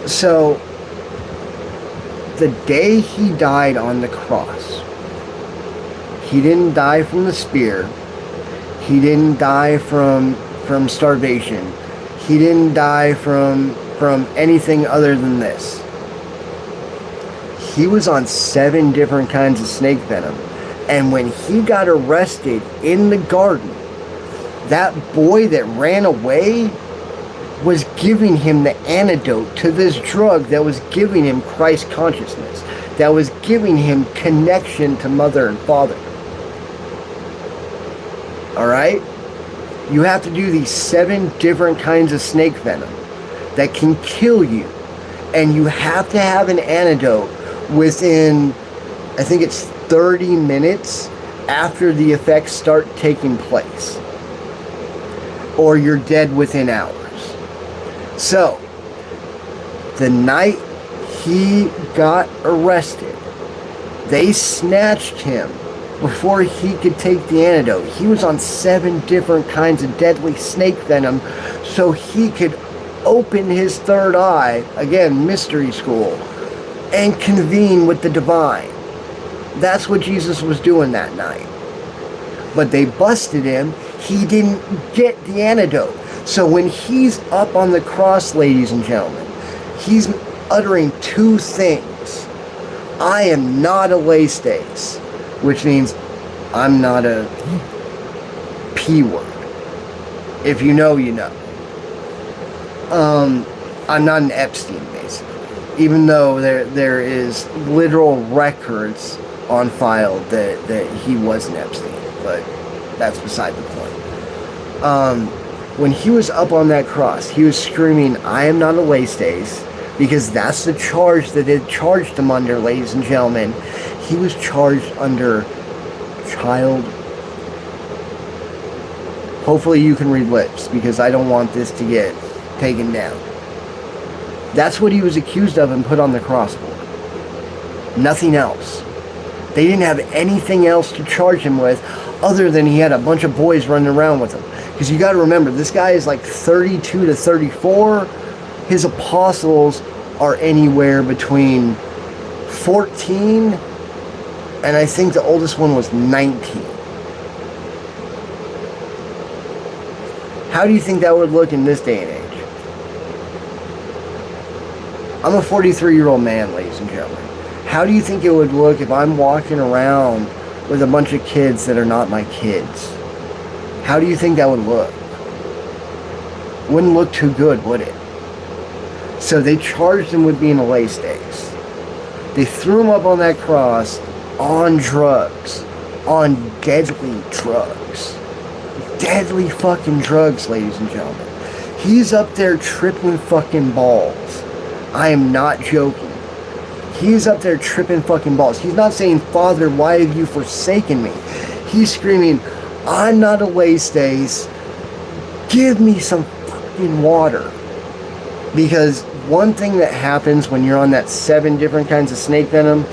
Speaker 1: So, the day he died on the cross, he didn't die from the spear. He didn't die from starvation. He didn't die from anything other than this. he was on 7 different kinds of snake venom. And when he got arrested in the garden, that boy that ran away was giving him the antidote to this drug that was giving him Christ consciousness, that was giving him connection to mother and father. Alright? You have to do these 7 different kinds of snake venom that can kill you. And you have to have an antidote within, I think it's 30 minutes after the effects start taking place. Or you're dead within hours. So, the night he got arrested, they snatched him before he could take the antidote. He was on 7 different kinds of deadly snake venom so he could open his third eye, again, mystery school, and convene with the divine. That's what Jesus was doing that night. But they busted him. He didn't get the antidote. So when he's up on the cross, ladies and gentlemen, he's uttering 2 things. I am not a lay-stays, which means I'm not a P word. If you know, you know. I'm not an Epstein, basically. Even though there is literal records on file that he was an Epstein, but that's beside the point. When he was up on that cross, he was screaming, I am not a lay-stays, because that's the charge that it charged him under, ladies and gentlemen. He was charged under child. Hopefully you can read lips, because I don't want this to get taken down. That's what he was accused of and put on the cross for. Nothing else. They didn't have anything else to charge him with other than he had a bunch of boys running around with him. Because you got to remember, this guy is like 32 to 34. His apostles are anywhere between 14 and I think the oldest one was 19. How do you think that would look in this day and age? I'm a 43-year-old man, ladies and gentlemen. How do you think it would look if I'm walking around with a bunch of kids that are not my kids? How do you think that would look? Wouldn't look too good, would it? So they charged him with being a lay-stays. They threw him up on that cross on drugs. On deadly drugs. Deadly fucking drugs, ladies and gentlemen. He's up there tripping fucking balls. I am not joking. He's up there tripping fucking balls. He's not saying, Father, why have you forsaken me? He's screaming, I'm not a lay-stays. Give me some fucking water. Because one thing that happens when you're on that 7 different kinds of snake venom,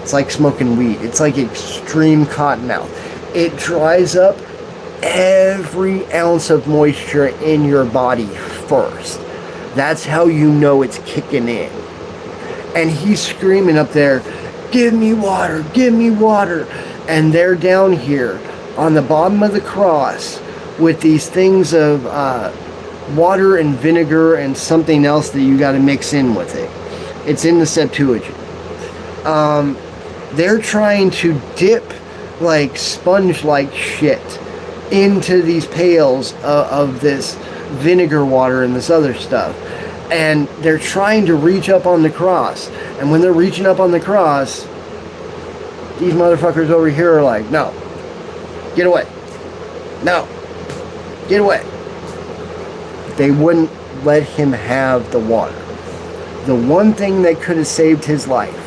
Speaker 1: it's like smoking weed. It's like extreme cottonmouth. It dries up every ounce of moisture in your body first. That's how you know it's kicking in. And he's screaming up there, give me water, give me water. And they're down here on the bottom of the cross with these things of water and vinegar and something else that you got to mix in with it. It's in the Septuagint. They're trying to dip like sponge-like shit into these pails of this vinegar water and this other stuff. And they're trying to reach up on the cross. And when they're reaching up on the cross, these motherfuckers over here are like, no, get away. No, get away. They wouldn't let him have the water. The one thing that could have saved his life.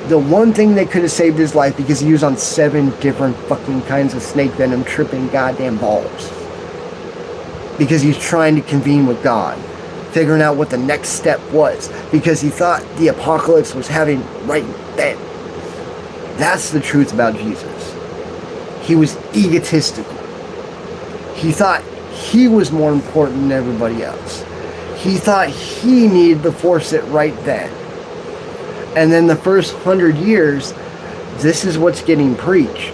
Speaker 1: The one thing that could have saved his life, because he was on 7 different fucking kinds of snake venom tripping goddamn balls. Because he's trying to convene with God. Figuring out what the next step was. Because he thought the apocalypse was having right then. That's the truth about Jesus. He was egotistical. He thought he was more important than everybody else. He thought he needed to force it right then. And then the first 100 years, this is what's getting preached.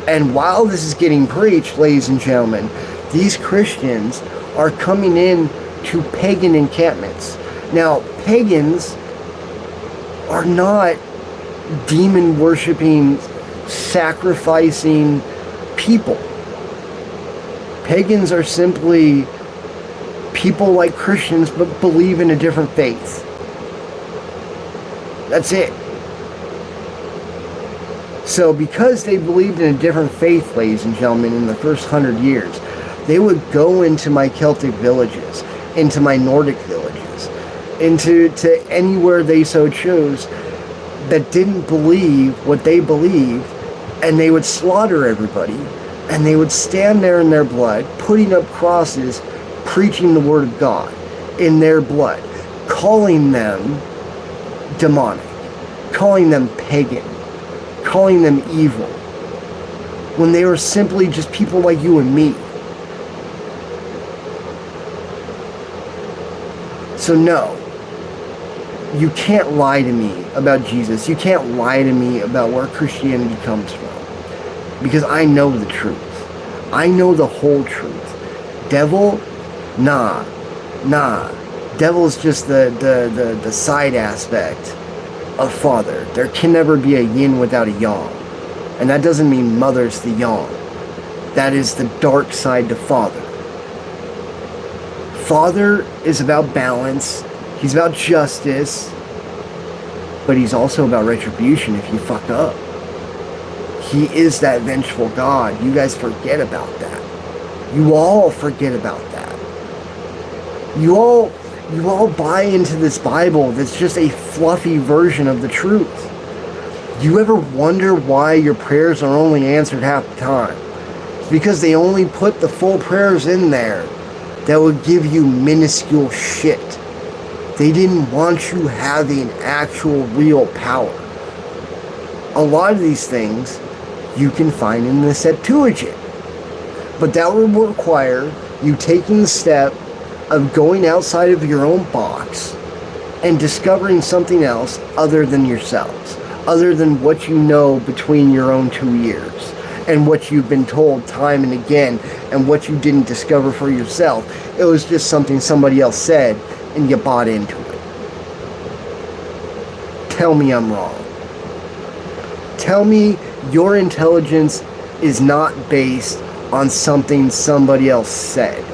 Speaker 1: And while this is getting preached, ladies and gentlemen, these Christians are coming in to pagan encampments. Now, pagans are not demon worshipping, sacrificing people. Pagans are simply people like Christians but believe in a different faith. That's it. So because they believed in a different faith, ladies and gentlemen, in the first 100 years, they would go into my Celtic villages, into my Nordic villages, into anywhere they so chose that didn't believe what they believed, and they would slaughter everybody, and they would stand there in their blood, putting up crosses, preaching the word of God in their blood, calling them demonic, calling them pagan, calling them evil, when they were simply just people like you and me. So no, you can't lie to me about Jesus. You can't lie to me about where Christianity comes from, because I know the truth. I know the whole truth. Devil? Nah. Devil's just the side aspect of Father. There can never be a yin without a yang. And that doesn't mean Mother's the yang. That is the dark side to Father. Father is about balance. He's about justice. But he's also about retribution if you fuck up. He is that vengeful God. You guys forget about that. You all forget about that. You all buy into this Bible that's just a fluffy version of the truth. Do you ever wonder why your prayers are only answered half the time? It's because they only put the full prayers in there that would give you minuscule shit. They didn't want you having actual real power. A lot of these things you can find in the Septuagint. But that would require you taking the step of going outside of your own box and discovering something else other than yourselves, other than what you know between your own 2 ears, and what you've been told time and again, and what you didn't discover for yourself. It was just something somebody else said, and you bought into it. Tell me I'm wrong. Tell me your intelligence is not based on something somebody else said.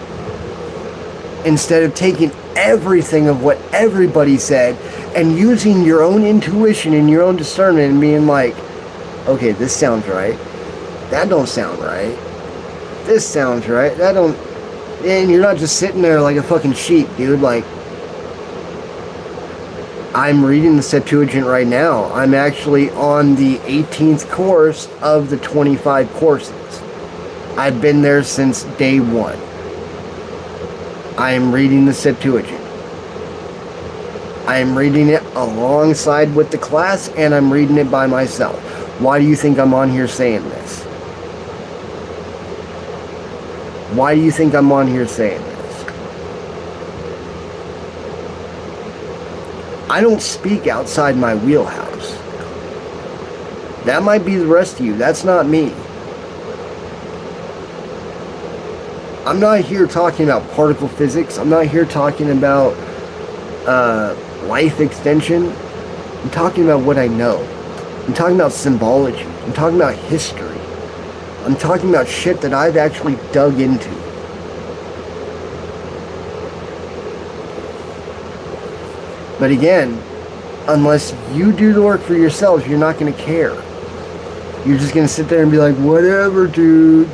Speaker 1: Instead of taking everything of what everybody said and using your own intuition and your own discernment and being like, okay, this sounds right. That don't sound right. This sounds right. That don't... And you're not just sitting there like a fucking sheep, dude. Like, I'm reading the Septuagint right now. I'm actually on the 18th course of the 25 courses. I've been there since day one. I am reading the Septuagint. I am reading it alongside with the class, and I'm reading it by myself. Why do you think I'm on here saying this? Why do you think I'm on here saying this? I don't speak outside my wheelhouse. That might be the rest of you. That's not me. I'm not here talking about particle physics. I'm not here talking about life extension. I'm talking about what I know. I'm talking about symbology. I'm talking about history. I'm talking about shit that I've actually dug into. But again, unless you do the work for yourselves, you're not going to care. You're just going to sit there and be like, whatever, dude.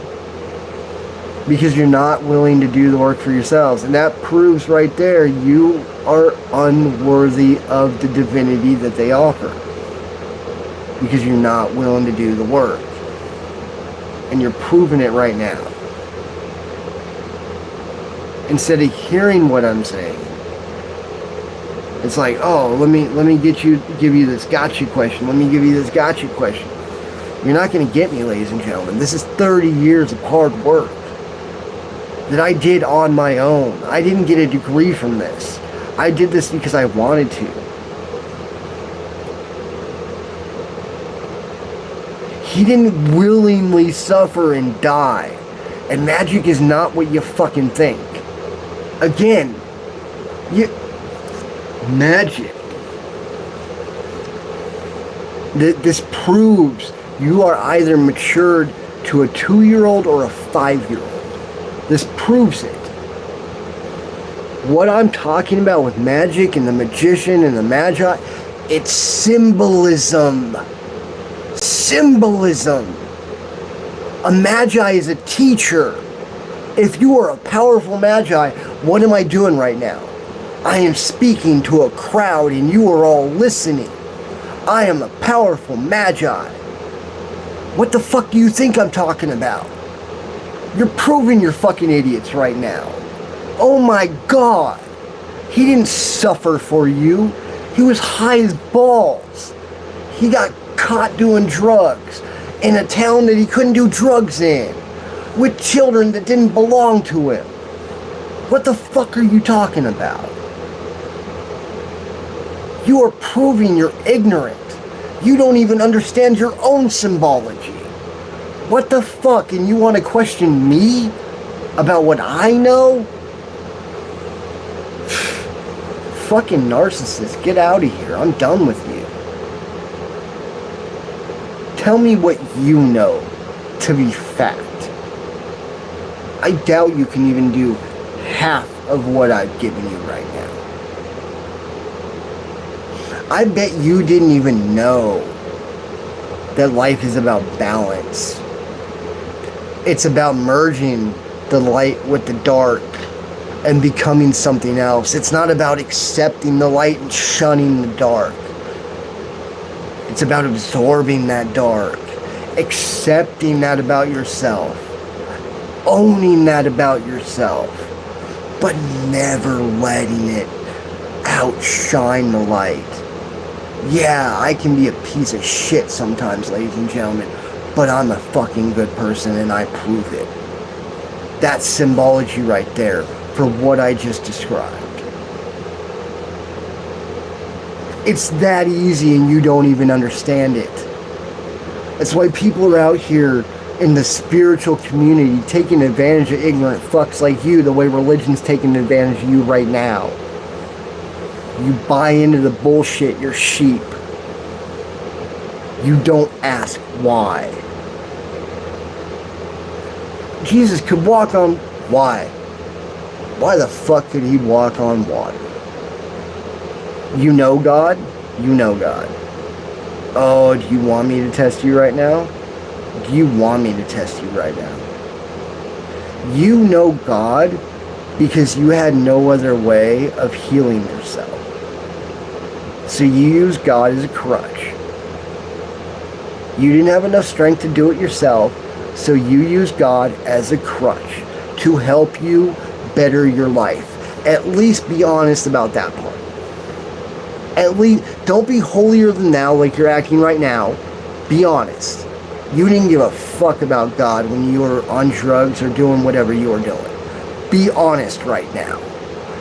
Speaker 1: Because you're not willing to do the work for yourselves. And that proves right there you are unworthy of the divinity that they offer. Because you're not willing to do the work. And you're proving it right now. Instead of hearing what I'm saying, it's like, oh, let me give you this gotcha question. Let me give you this gotcha question. You're not going to get me, ladies and gentlemen. This is 30 years of hard work that I did on my own. I didn't get a degree from this. I did this because I wanted to. He didn't willingly suffer and die. And magic is not what you fucking think. Again, magic. This proves you are either matured to a 2-year-old or a 5-year-old. This proves it. What I'm talking about with magic and the magician and the magi, it's symbolism. Symbolism. A magi is a teacher. If you are a powerful magi, what am I doing right now? I am speaking to a crowd and you are all listening. I am a powerful magi. What the fuck do you think I'm talking about? You're proving you're fucking idiots right now. Oh my God. He didn't suffer for you. He was high as balls. He got caught doing drugs in a town that he couldn't do drugs in, with children that didn't belong to him. What the fuck are you talking about? You are proving you're ignorant. You don't even understand your own symbology. What the fuck? And you want to question me about what I know? Fucking narcissist, get out of here. I'm done with you. Tell me what you know to be fact. I doubt you can even do half of what I've given you right now. I bet you didn't even know that life is about balance. It's about merging the light with the dark and becoming something else. It's not about accepting the light and shunning the dark. It's about absorbing that dark, accepting that about yourself, owning that about yourself, but never letting it outshine the light. Yeah, I can be a piece of shit sometimes, ladies and gentlemen, but I'm a fucking good person and I prove it. That's symbology right there for what I just described. It's that easy and you don't even understand it. That's why people are out here in the spiritual community taking advantage of ignorant fucks like you the way religion's taking advantage of you right now. You buy into the bullshit, you're sheep. You don't ask why. Jesus could walk on... Why? Why the fuck could he walk on water? You know God? You know God. Oh, do you want me to test you right now? Do you want me to test you right now? You know God because you had no other way of healing yourself. So you use God as a crutch. You didn't have enough strength to do it yourself, so you use God as a crutch to help you better your life. At least be honest about that part. At least, don't be holier than thou like you're acting right now. Be honest. You didn't give a fuck about God when you were on drugs or doing whatever you were doing. Be honest right now.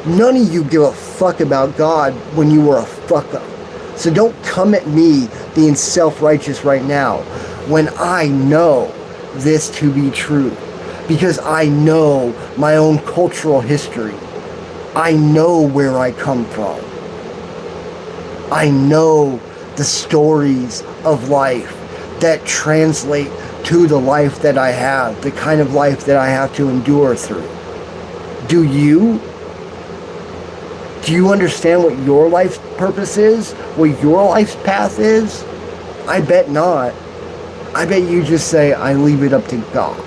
Speaker 1: None of you give a fuck about God when you were a fuck up. So don't come at me being self-righteous right now when I know this to be true. Because I know my own cultural history. I know where I come from. I know the stories of life that translate to the life that I have, the kind of life that I have to endure through. Do you? Do you understand what your life's purpose is? What your life's path is? I bet not. I bet you just say, I leave it up to God.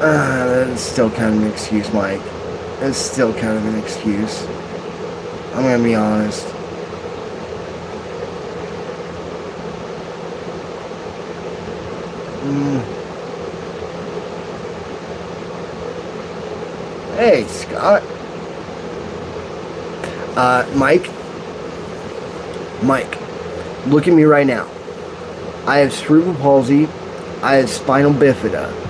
Speaker 1: That's still kind of an excuse, Mike. That's still kind of an excuse. I'm gonna be honest. Hey, Scott. Mike, look at me right now. I have cerebral palsy. I have spinal bifida.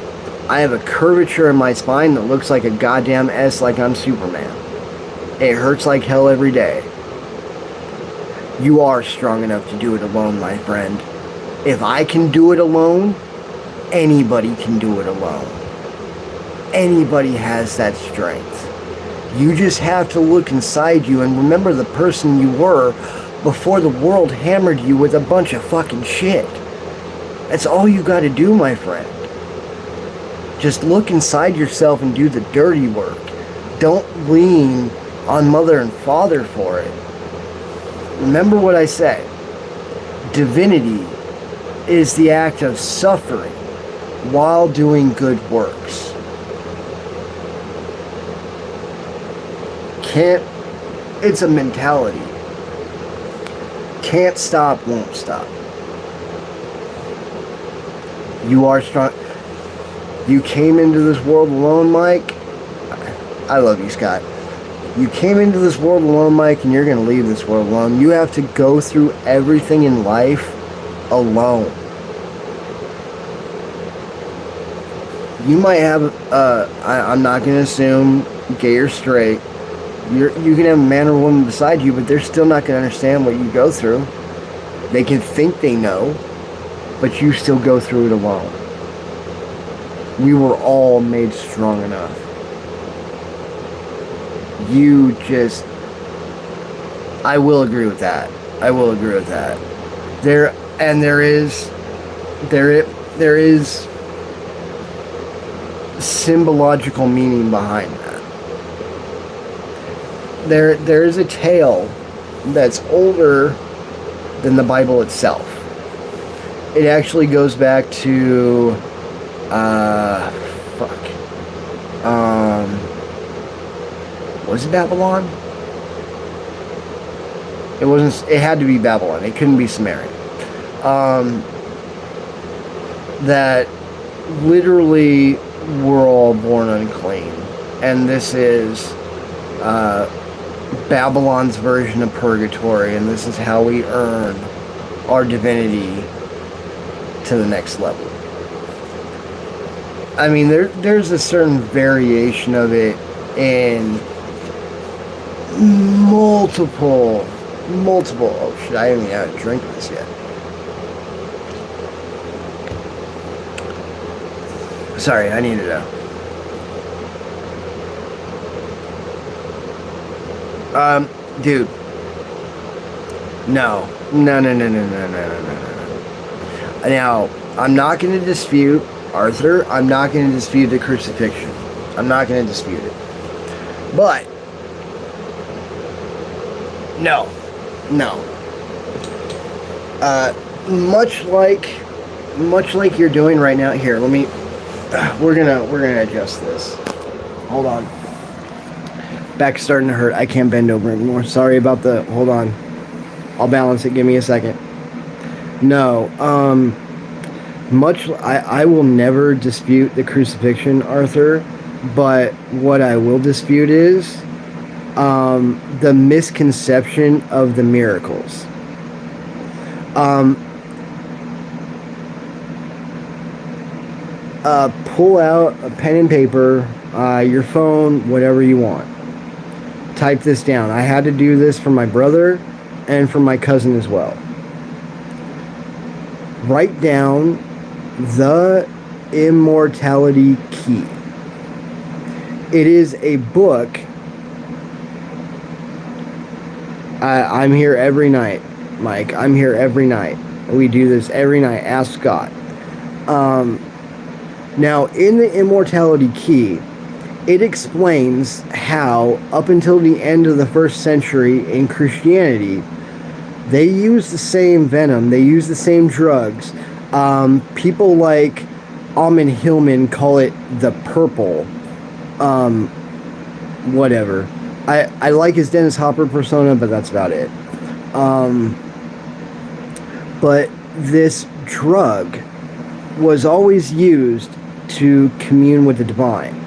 Speaker 1: I have a curvature in my spine that looks like a goddamn S, like I'm Superman. It hurts like hell every day. You are strong enough to do it alone, my friend. If I can do it alone, anybody can do it alone. Anybody has that strength. You just have to look inside you and remember the person you were before the world hammered you with a bunch of fucking shit. That's all you got to do, my friend. Just look inside yourself and do the dirty work. Don't lean on mother and father for it. Remember what I said. Divinity is the act of suffering while doing good works. It's a mentality. Can't stop, won't stop. You are strong. You came into this world alone, Mike. I love you, Scott. You came into this world alone, Mike, and you're going to leave this world alone. You have to go through everything in life alone. You might have, I'm not going to assume gay or straight. You can have a man or woman beside you, but they're still not going to understand what you go through. They can think they know, but you still go through it alone. We were all made strong enough. I will agree with that. There is symbological meaning behind that. There is a tale that's older than the Bible itself. It actually goes back to was it Babylon? It wasn't. It had to be Babylon. It couldn't be Samaria. That literally we're all born unclean, and this is Babylon's version of purgatory, and this is how we earn our divinity to the next level. I mean, there's a certain variation of it in multiple. Oh shit! I haven't even had a drink of this yet. Sorry, I needed a. Dude. No. Now, I'm not going to dispute Arthur. I'm not going to dispute the crucifixion. I'm not going to dispute it. But, no. Much like you're doing right now. Here, let me. We're gonna adjust this. Hold on. Back's starting to hurt. I can't bend over anymore. Sorry about the. Hold on. I'll balance it. Give me a second. No. I will never dispute the crucifixion, Arthur. But what I will dispute is the misconception of the miracles. Pull out a pen and paper, your phone, whatever you want. Type this down. I had to do this for my brother and for my cousin as well. Write down The Immortality Key. It is a book. I'm here every night, Mike. I'm here every night. We do this every night. Ask Scott. Now, in the Immortality Key, it explains how, up until the end of the 1st century in Christianity, they used the same venom, they used the same drugs. People like Amon Hillman call it the purple. Whatever. I like his Dennis Hopper persona, but that's about it. But this drug was always used to commune with the divine.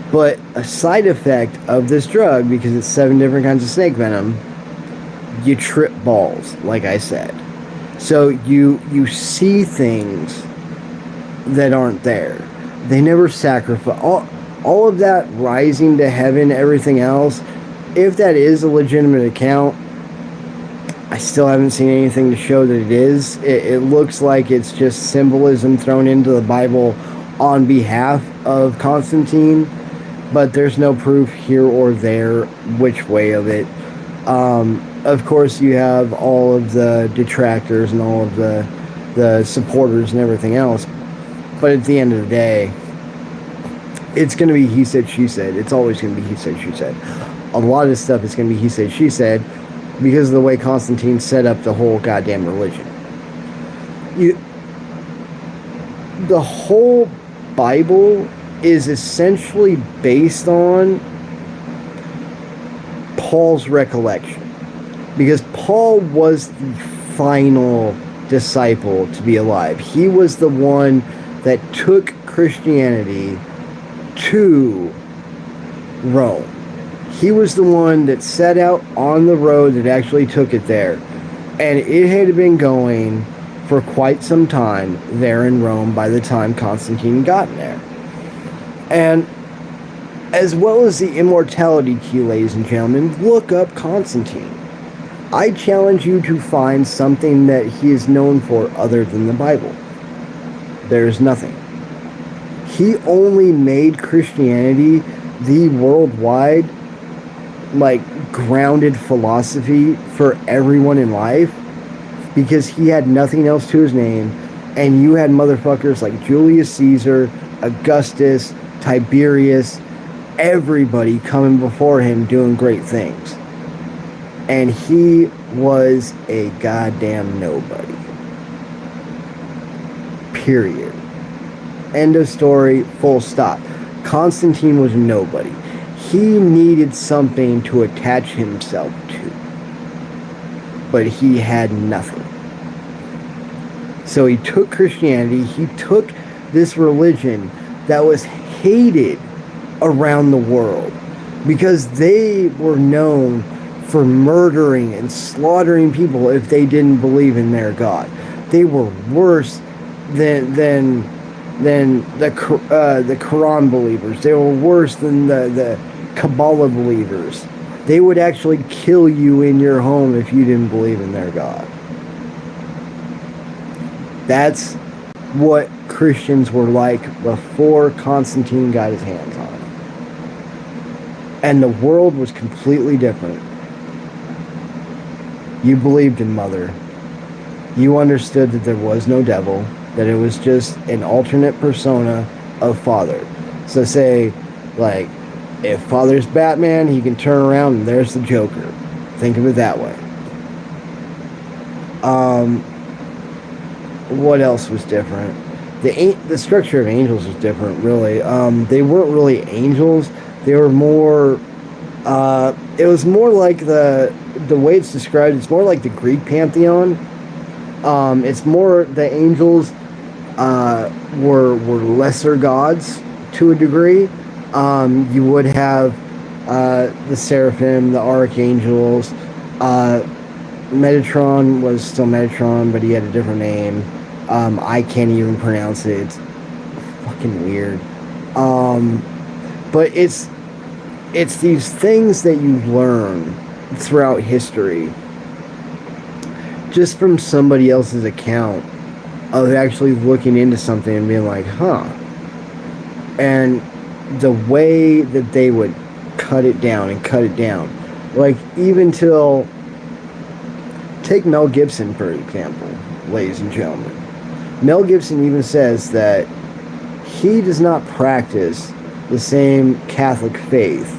Speaker 1: But a side effect of this drug, because it's 7 different kinds of snake venom, you trip balls, like I said. So you see things that aren't there. They never sacrifice. All of that rising to heaven, everything else, if that is a legitimate account, I still haven't seen anything to show that it is. It looks like it's just symbolism thrown into the Bible on behalf of Constantine. but there's no proof here or there which way of it. Of course, you have all of the detractors and all of the supporters and everything else, but at the end of the day, it's going to be he said, she said. It's always going to be he said, she said. A lot of this stuff is going to be he said, she said because of the way Constantine set up the whole goddamn religion. The whole Bible is essentially based on Paul's recollection. Because Paul was the final disciple to be alive. He was the one that took Christianity to Rome. He was the one that set out on the road that actually took it there. And it had been going for quite some time there in Rome by the time Constantine got there. And as well as the immortality key, ladies and gentlemen, look up Constantine. I challenge you to find something that he is known for other than the Bible. There's nothing. He only made Christianity the worldwide, grounded philosophy for everyone in life because he had nothing else to his name, and you had motherfuckers like Julius Caesar, Augustus, Tiberius, everybody coming before him doing great things. And he was a goddamn nobody. Period. End of story, full stop. Constantine was nobody. He needed something to attach himself to. But he had nothing. So he took Christianity, he took this religion that was hated around the world because they were known for murdering and slaughtering people if they didn't believe in their God. They were worse than the Quran believers. They were worse than the Kabbalah believers. They would actually kill you in your home if you didn't believe in their God. That's what Christians were like before Constantine got his hands on it. And the world was completely different. You believed in Mother. You understood that there was no devil, that it was just an alternate persona of Father. So say, if Father's Batman, he can turn around and there's the Joker. Think of it that way. What else was different? The structure of angels was different, really. They weren't really angels. They were more... it was more like the way it's described, it's more like the Greek pantheon. It's more the angels were lesser gods to a degree. You would have the seraphim, the archangels. Metatron was still Metatron, but he had a different name. I can't even pronounce it. It's fucking weird. But it's these things that you learn throughout history just from somebody else's account of actually looking into something and being like, huh. And the way that they would cut it down, even till, take Mel Gibson for example, ladies and gentlemen. Mel Gibson even says that he does not practice the same Catholic faith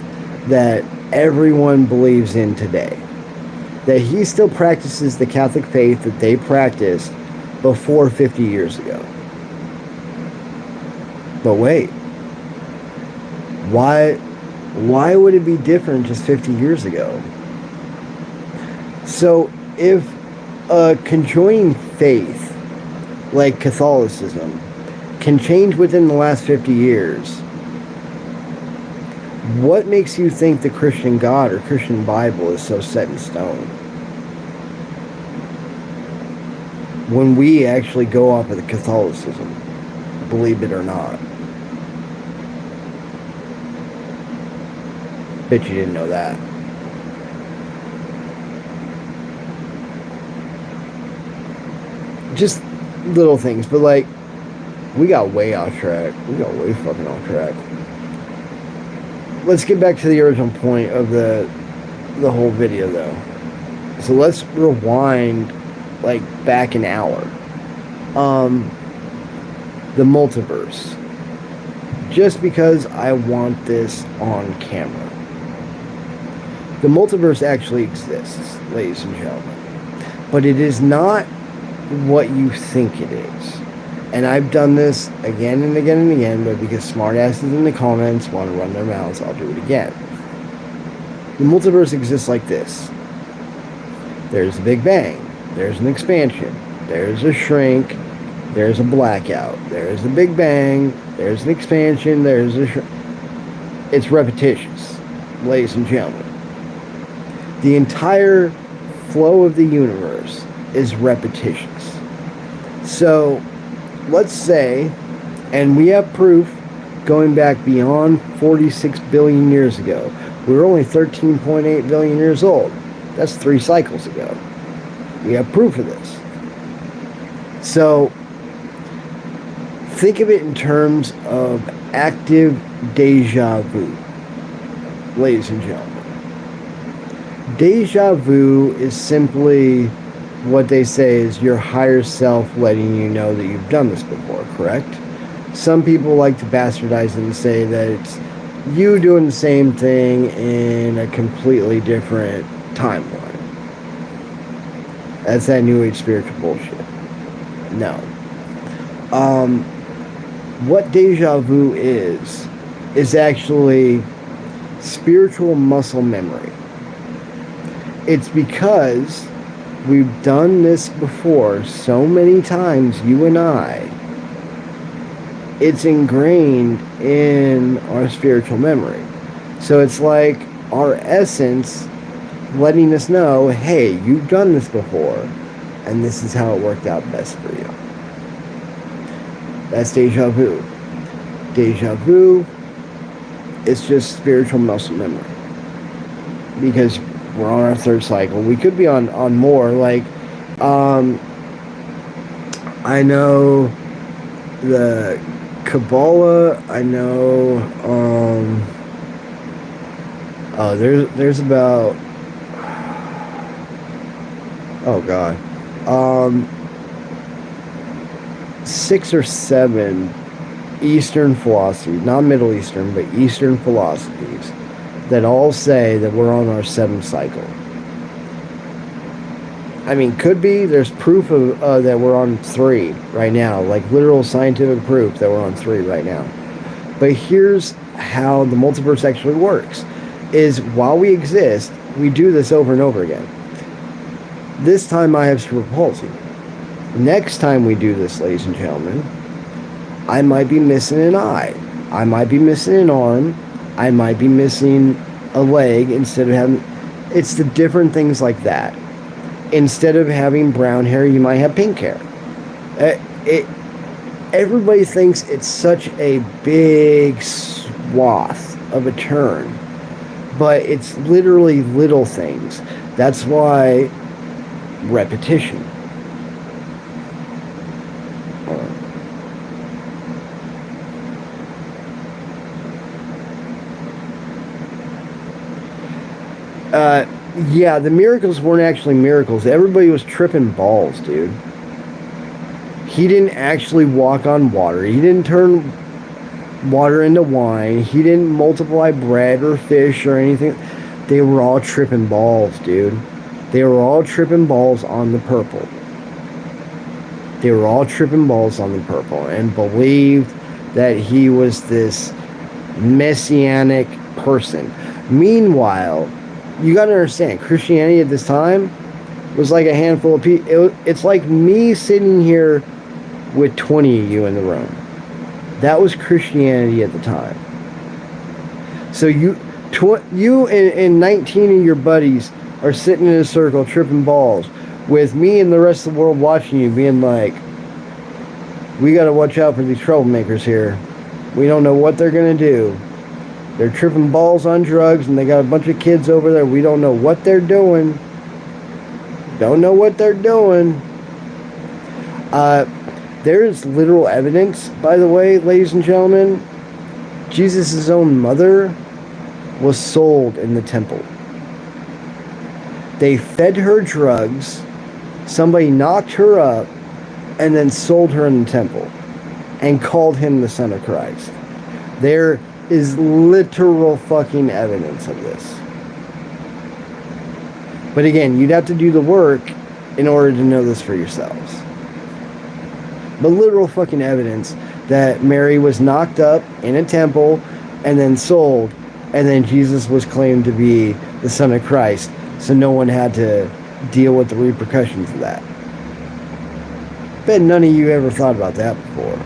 Speaker 1: that everyone believes in today. That he still practices the Catholic faith that they practiced before 50 years ago. But wait, why would it be different just 50 years ago? So if a conjoining faith like Catholicism can change within the last 50 years, what makes you think the Christian God or Christian Bible is so set in stone? When we actually go off of the Catholicism, believe it or not. Bet you didn't know that. Just little things, but we got way off track. We got way fucking off track. let's get back to the original point of the whole video, though. So let's rewind, like, back an hour. The multiverse. Just because I want this on camera. The multiverse actually exists, ladies and gentlemen. But it is not what you think it is. And I've done this again and again and again, but because smartasses in the comments want to run their mouths, I'll do it again. The multiverse exists like this. There's a Big Bang. There's an expansion. There's a shrink. There's a blackout. There's a Big Bang. There's an expansion. There's a shrink. It's repetitious, ladies and gentlemen. The entire flow of the universe is repetitious. So, let's say, and we have proof going back beyond 46 billion years ago. We were only 13.8 billion years old. That's 3 cycles ago. We have proof of this. So, think of it in terms of active deja vu, ladies and gentlemen. Deja vu is simply what they say is your higher self letting you know that you've done this before, correct? Some people like to bastardize it and say that it's you doing the same thing in a completely different timeline. That's that New Age spiritual bullshit. No. What deja vu is actually spiritual muscle memory. It's because we've done this before so many times, you and I. It's ingrained in our spiritual memory. So it's like our essence letting us know, hey, you've done this before, and this is how it worked out best for you. That's deja vu. Deja vu is just spiritual muscle memory. Because we're on our 3rd cycle. We could be on more. Like, I know the Kabbalah. I know. There's about. Oh God. 6 or 7 Eastern philosophies, not Middle Eastern, but Eastern philosophies, that all say that we're on our 7th cycle. I mean, could be. There's proof of that we're on 3 right now, like literal scientific proof that we're on 3 right now. But here's how the multiverse actually works: is while we exist, we do this over and over again. This time I have cerebral palsy. Next time we do this, ladies and gentlemen, I might be missing an eye. I might be missing an arm. I might be missing a leg instead of having... It's the different things like that. Instead of having brown hair, you might have pink hair. Everybody thinks it's such a big swath of a turn. But it's literally little things. That's why repetition. Yeah, the miracles weren't actually miracles. Everybody was tripping balls, dude. He didn't actually walk on water. He didn't turn water into wine. He didn't multiply bread or fish or anything. They were all tripping balls, dude. They were all tripping balls on the purple. They were all tripping balls on the purple and believed that he was this messianic person. Meanwhile, you got to understand, Christianity at this time was like a handful of people. It's like me sitting here with 20 of you in the room. That was Christianity at the time. So you and 19 of your buddies are sitting in a circle tripping balls with me and the rest of the world watching you being like, we got to watch out for these troublemakers here. We don't know what they're going to do. They're tripping balls on drugs, and they got a bunch of kids over there. We don't know what they're doing. Don't know what they're doing. There is literal evidence, by the way, ladies and gentlemen. Jesus' own mother was sold in the temple. They fed her drugs, somebody knocked her up, and then sold her in the temple and called him the Son of Christ. There is literal fucking evidence of this. But again, you'd have to do the work in order to know this for yourselves. But literal fucking evidence that Mary was knocked up in a temple and then sold, and then Jesus was claimed to be the Son of Christ, so no one had to deal with the repercussions of that. Bet none of you ever thought about that before.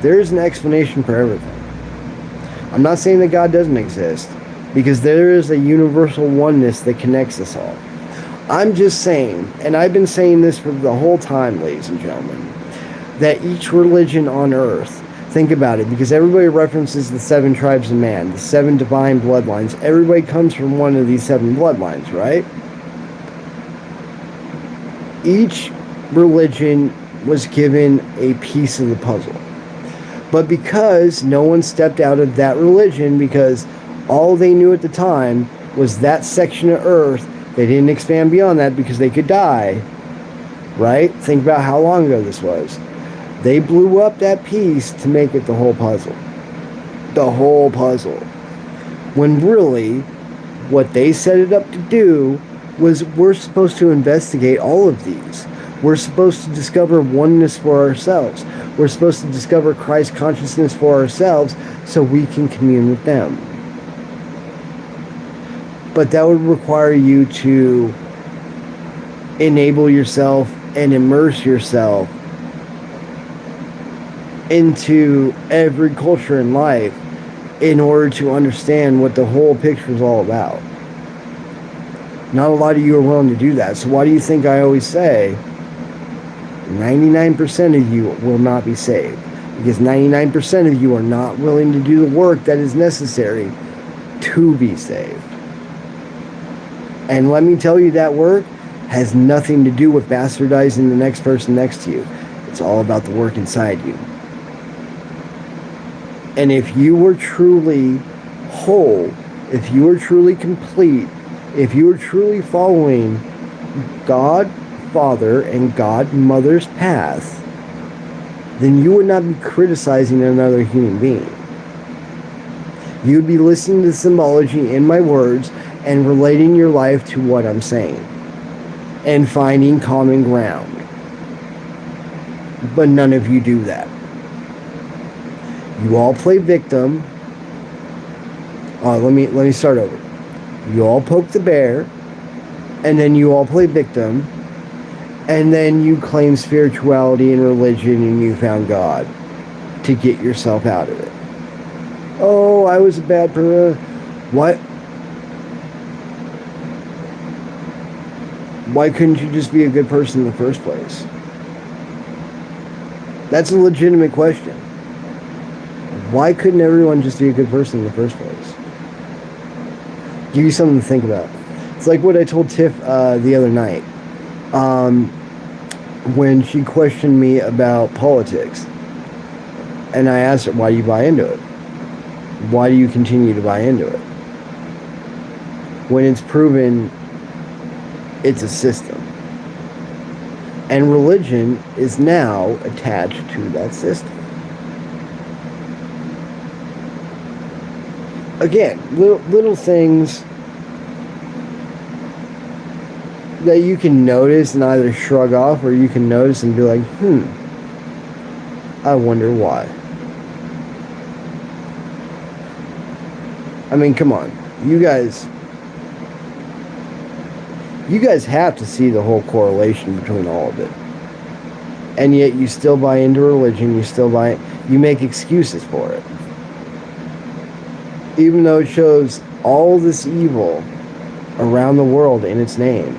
Speaker 1: There's an explanation for everything. I'm not saying that God doesn't exist, because there is a universal oneness that connects us all. I'm just saying, and I've been saying this for the whole time, ladies and gentlemen, that each religion on earth, think about it, because everybody references the 7 tribes of man, the 7 divine bloodlines. Everybody comes from one of these 7 bloodlines, right? Each religion was given a piece of the puzzle. But because no one stepped out of that religion, because all they knew at the time was that section of earth, they didn't expand beyond that because they could die, right? Think about how long ago this was. They blew up that piece to make it the whole puzzle. The whole puzzle. When really, what they set it up to do was, we're supposed to investigate all of these. We're supposed to discover oneness for ourselves. We're supposed to discover Christ consciousness for ourselves so we can commune with them. But that would require you to enable yourself and immerse yourself into every culture in life in order to understand what the whole picture is all about. Not a lot of you are willing to do that. So why do you think I always say 99% of you will not be saved? Because 99% of you are not willing to do the work that is necessary to be saved. And let me tell you, that work has nothing to do with bastardizing the next person next to you. It's all about the work inside you. And if you were truly whole, if you were truly complete, if you were truly following God Father and God Mother's path, then you would not be criticizing another human being. You would be listening to the symbology in my words and relating your life to what I'm saying and finding common ground. But none of you do that. You all play victim. Let me start over. You all poke the bear, and then you all play victim, and then you claim spirituality and religion and you found God to get yourself out of it. Oh, I was a bad person. What? Why couldn't you just be a good person in the first place? That's a legitimate question. Why couldn't everyone just be a good person in the first place? Give you something to think about. It's like what I told Tiff the other night. When she questioned me about politics. And I asked her, why do you buy into it? Why do you continue to buy into it? When it's proven it's a system. And religion is now attached to that system. Again, little things that you can notice and either shrug off, or you can notice and be like, I wonder why. I mean, come on. You guys have to see the whole correlation between all of it. And yet you still buy into religion, you make excuses for it. Even though it shows all this evil around the world in its name.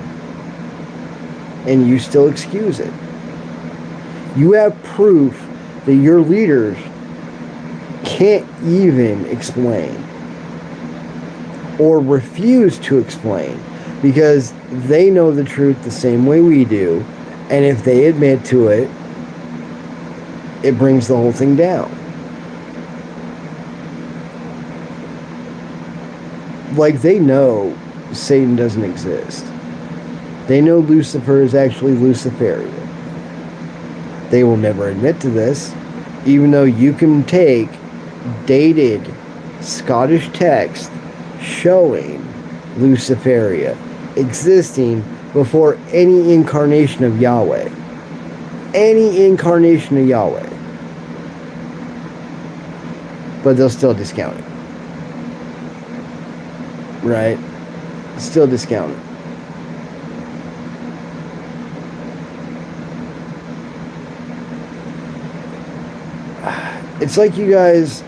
Speaker 1: And you still excuse it. You have proof that your leaders can't even explain or refuse to explain because they know the truth the same way we do, and if they admit to it, it brings the whole thing down. like, they know Satan doesn't exist. They know Lucifer is actually Luciferian. They will never admit to this, even though you can take dated Scottish text showing Luciferia existing before any incarnation of Yahweh. Any incarnation of Yahweh. But they'll still discount it. Right? Still discount it. It's like you guys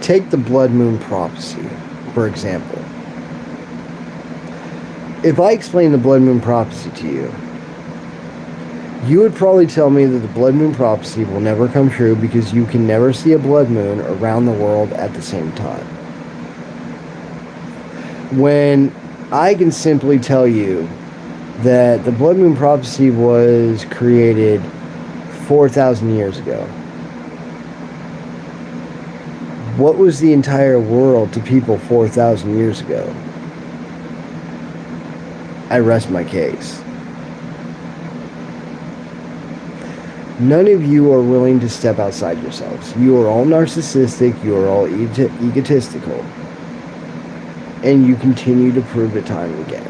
Speaker 1: take the blood moon prophecy, for example. If I explain the blood moon prophecy to you, you would probably tell me that the blood moon prophecy will never come true because you can never see a blood moon around the world at the same time. When I can simply tell you that the blood moon prophecy was created 4,000 years ago. What was the entire world to people 4,000 years ago? I rest my case. None of you are willing to step outside yourselves. You are all narcissistic. You are all egotistical. And you continue to prove it time and again.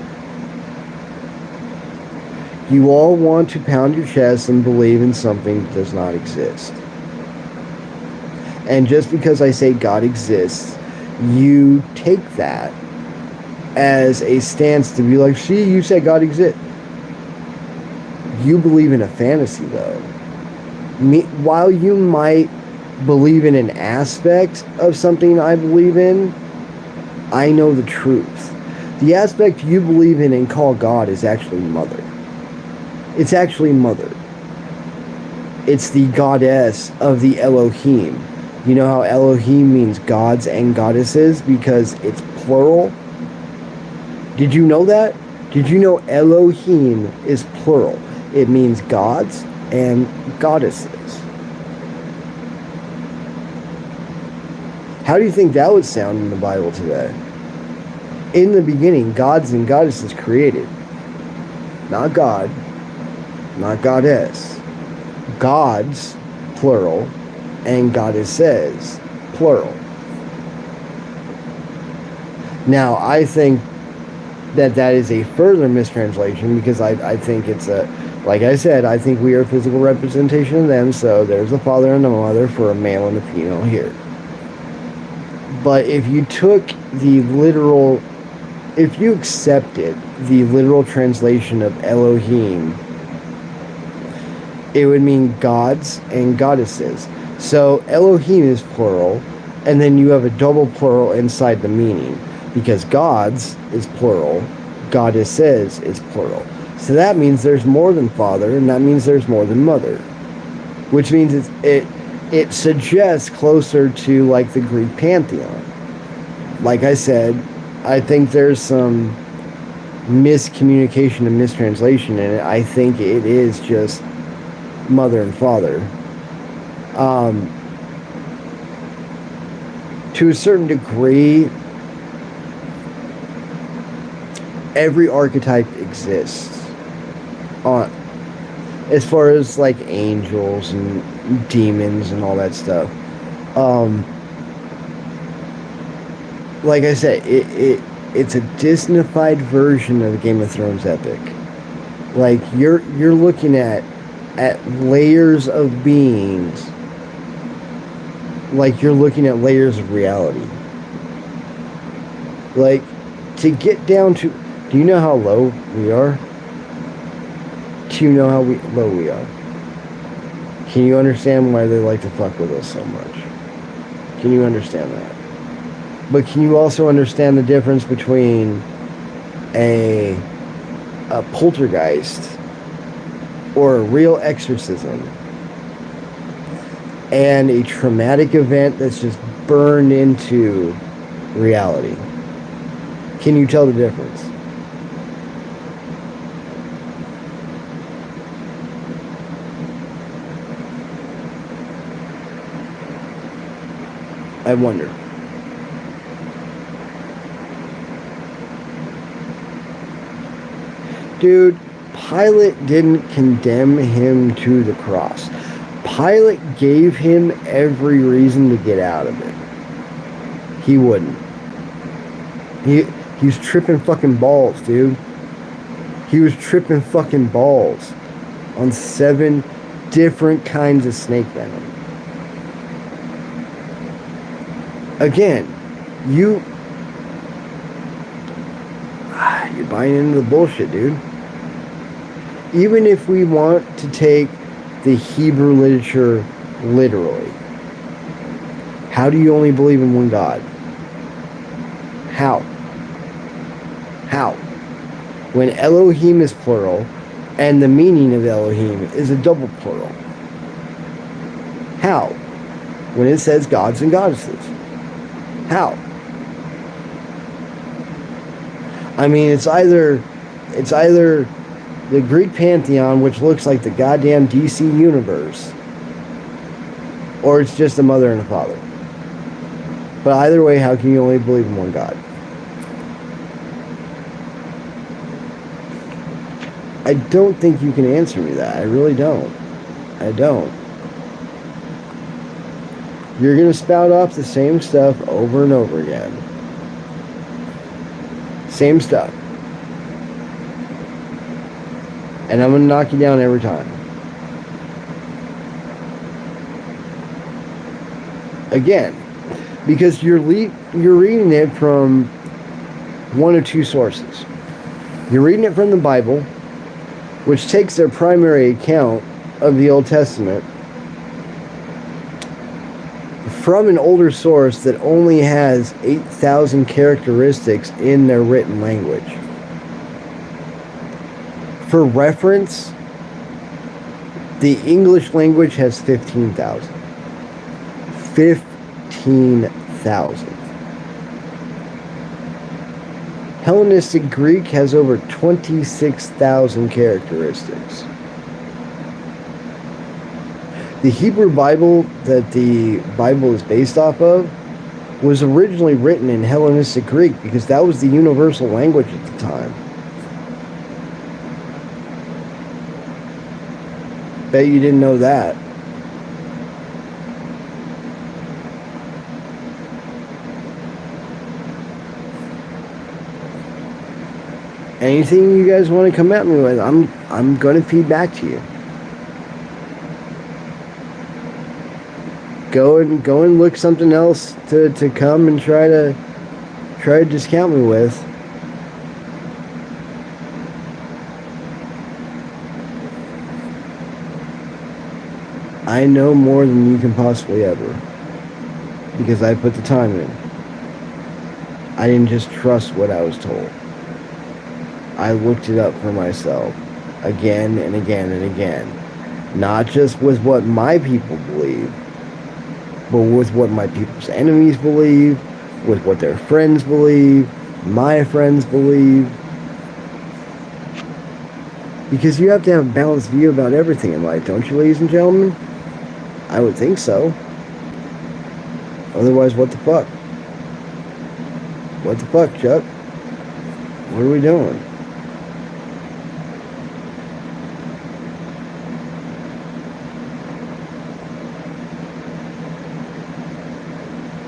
Speaker 1: You all want to pound your chest and believe in something that does not exist. And just because I say God exists, you take that as a stance to be like, see, you said God exists. You believe in a fantasy, though. While you might believe in an aspect of something I believe in, I know the truth. The aspect you believe in and call God is actually Mother. It's actually Mother. It's the goddess of the Elohim. You know how Elohim means gods and goddesses because it's plural? Did you know that? Did you know Elohim is plural? It means gods and goddesses. How do you think that would sound in the Bible today? In the beginning, gods and goddesses created. Not God, not goddess. Gods, plural, and goddesses, plural. Now, I think that is a further mistranslation because I think it's a, like I said, I think we are a physical representation of them, so there's a father and a mother for a male and a female here. But if you took the literal, if you accepted the literal translation of Elohim, it would mean gods and goddesses. So Elohim is plural, and then you have a double plural inside the meaning, because gods is plural, goddesses is plural. So that means there's more than father, and that means there's more than mother, which means it suggests closer to like the Greek pantheon. Like I said, I think there's some miscommunication and mistranslation in it. I think it is just mother and father. To a certain degree, every archetype exists. As far as like angels and demons and all that stuff. Like I said, it's a Disneyfied version of the Game of Thrones epic. Like you're looking at layers of beings. Like you're looking at layers of reality. Like to get down to, do you know how low we are? Do you know how low we are? Can you understand why they like to fuck with us so much? Can you understand that? But can you also understand the difference between a poltergeist or a real exorcism and a traumatic event that's just burned into reality? Can you tell the difference? I wonder. Dude, Pilate didn't condemn him to the cross. Pilate gave him every reason to get out of it. He wouldn't. He was tripping fucking balls, dude. He was tripping fucking balls on 7 different kinds of snake venom. Again, you're buying into the bullshit, dude. Even if we want to take the Hebrew literature literally, how do you only believe in one God? How? How? When Elohim is plural, and the meaning of Elohim is a double plural. How? When it says gods and goddesses. How? I mean, it's either the Greek pantheon, which looks like the goddamn DC universe, or it's just a mother and a father. But either way, how can you only believe in one God? I don't think you can answer me that. I really don't. I don't. You're going to spout off the same stuff over and over again. Same stuff. And I'm going to knock you down every time. Again, because you're reading it from one or two sources. You're reading it from the Bible, which takes their primary account of the Old Testament from an older source that only has 8,000 characteristics in their written language. For reference, the English language has 15,000. 15,000. Hellenistic Greek has over 26,000 characteristics. The Hebrew Bible that the Bible is based off of was originally written in Hellenistic Greek because that was the universal language at the time. Bet you didn't know that. Anything you guys want to come at me with, I'm going to feed back to you. Go and look something else to come and try to discount me with. I know more than you can possibly ever, because I put the time in. I didn't just trust what I was told. I looked it up for myself again and again and again. Not just with what my people believe, but with what my people's enemies believe, with what their friends believe, my friends believe. Because you have to have a balanced view about everything in life, don't you, ladies and gentlemen? I would think so. Otherwise, what the fuck? What the fuck, Chuck? What are we doing?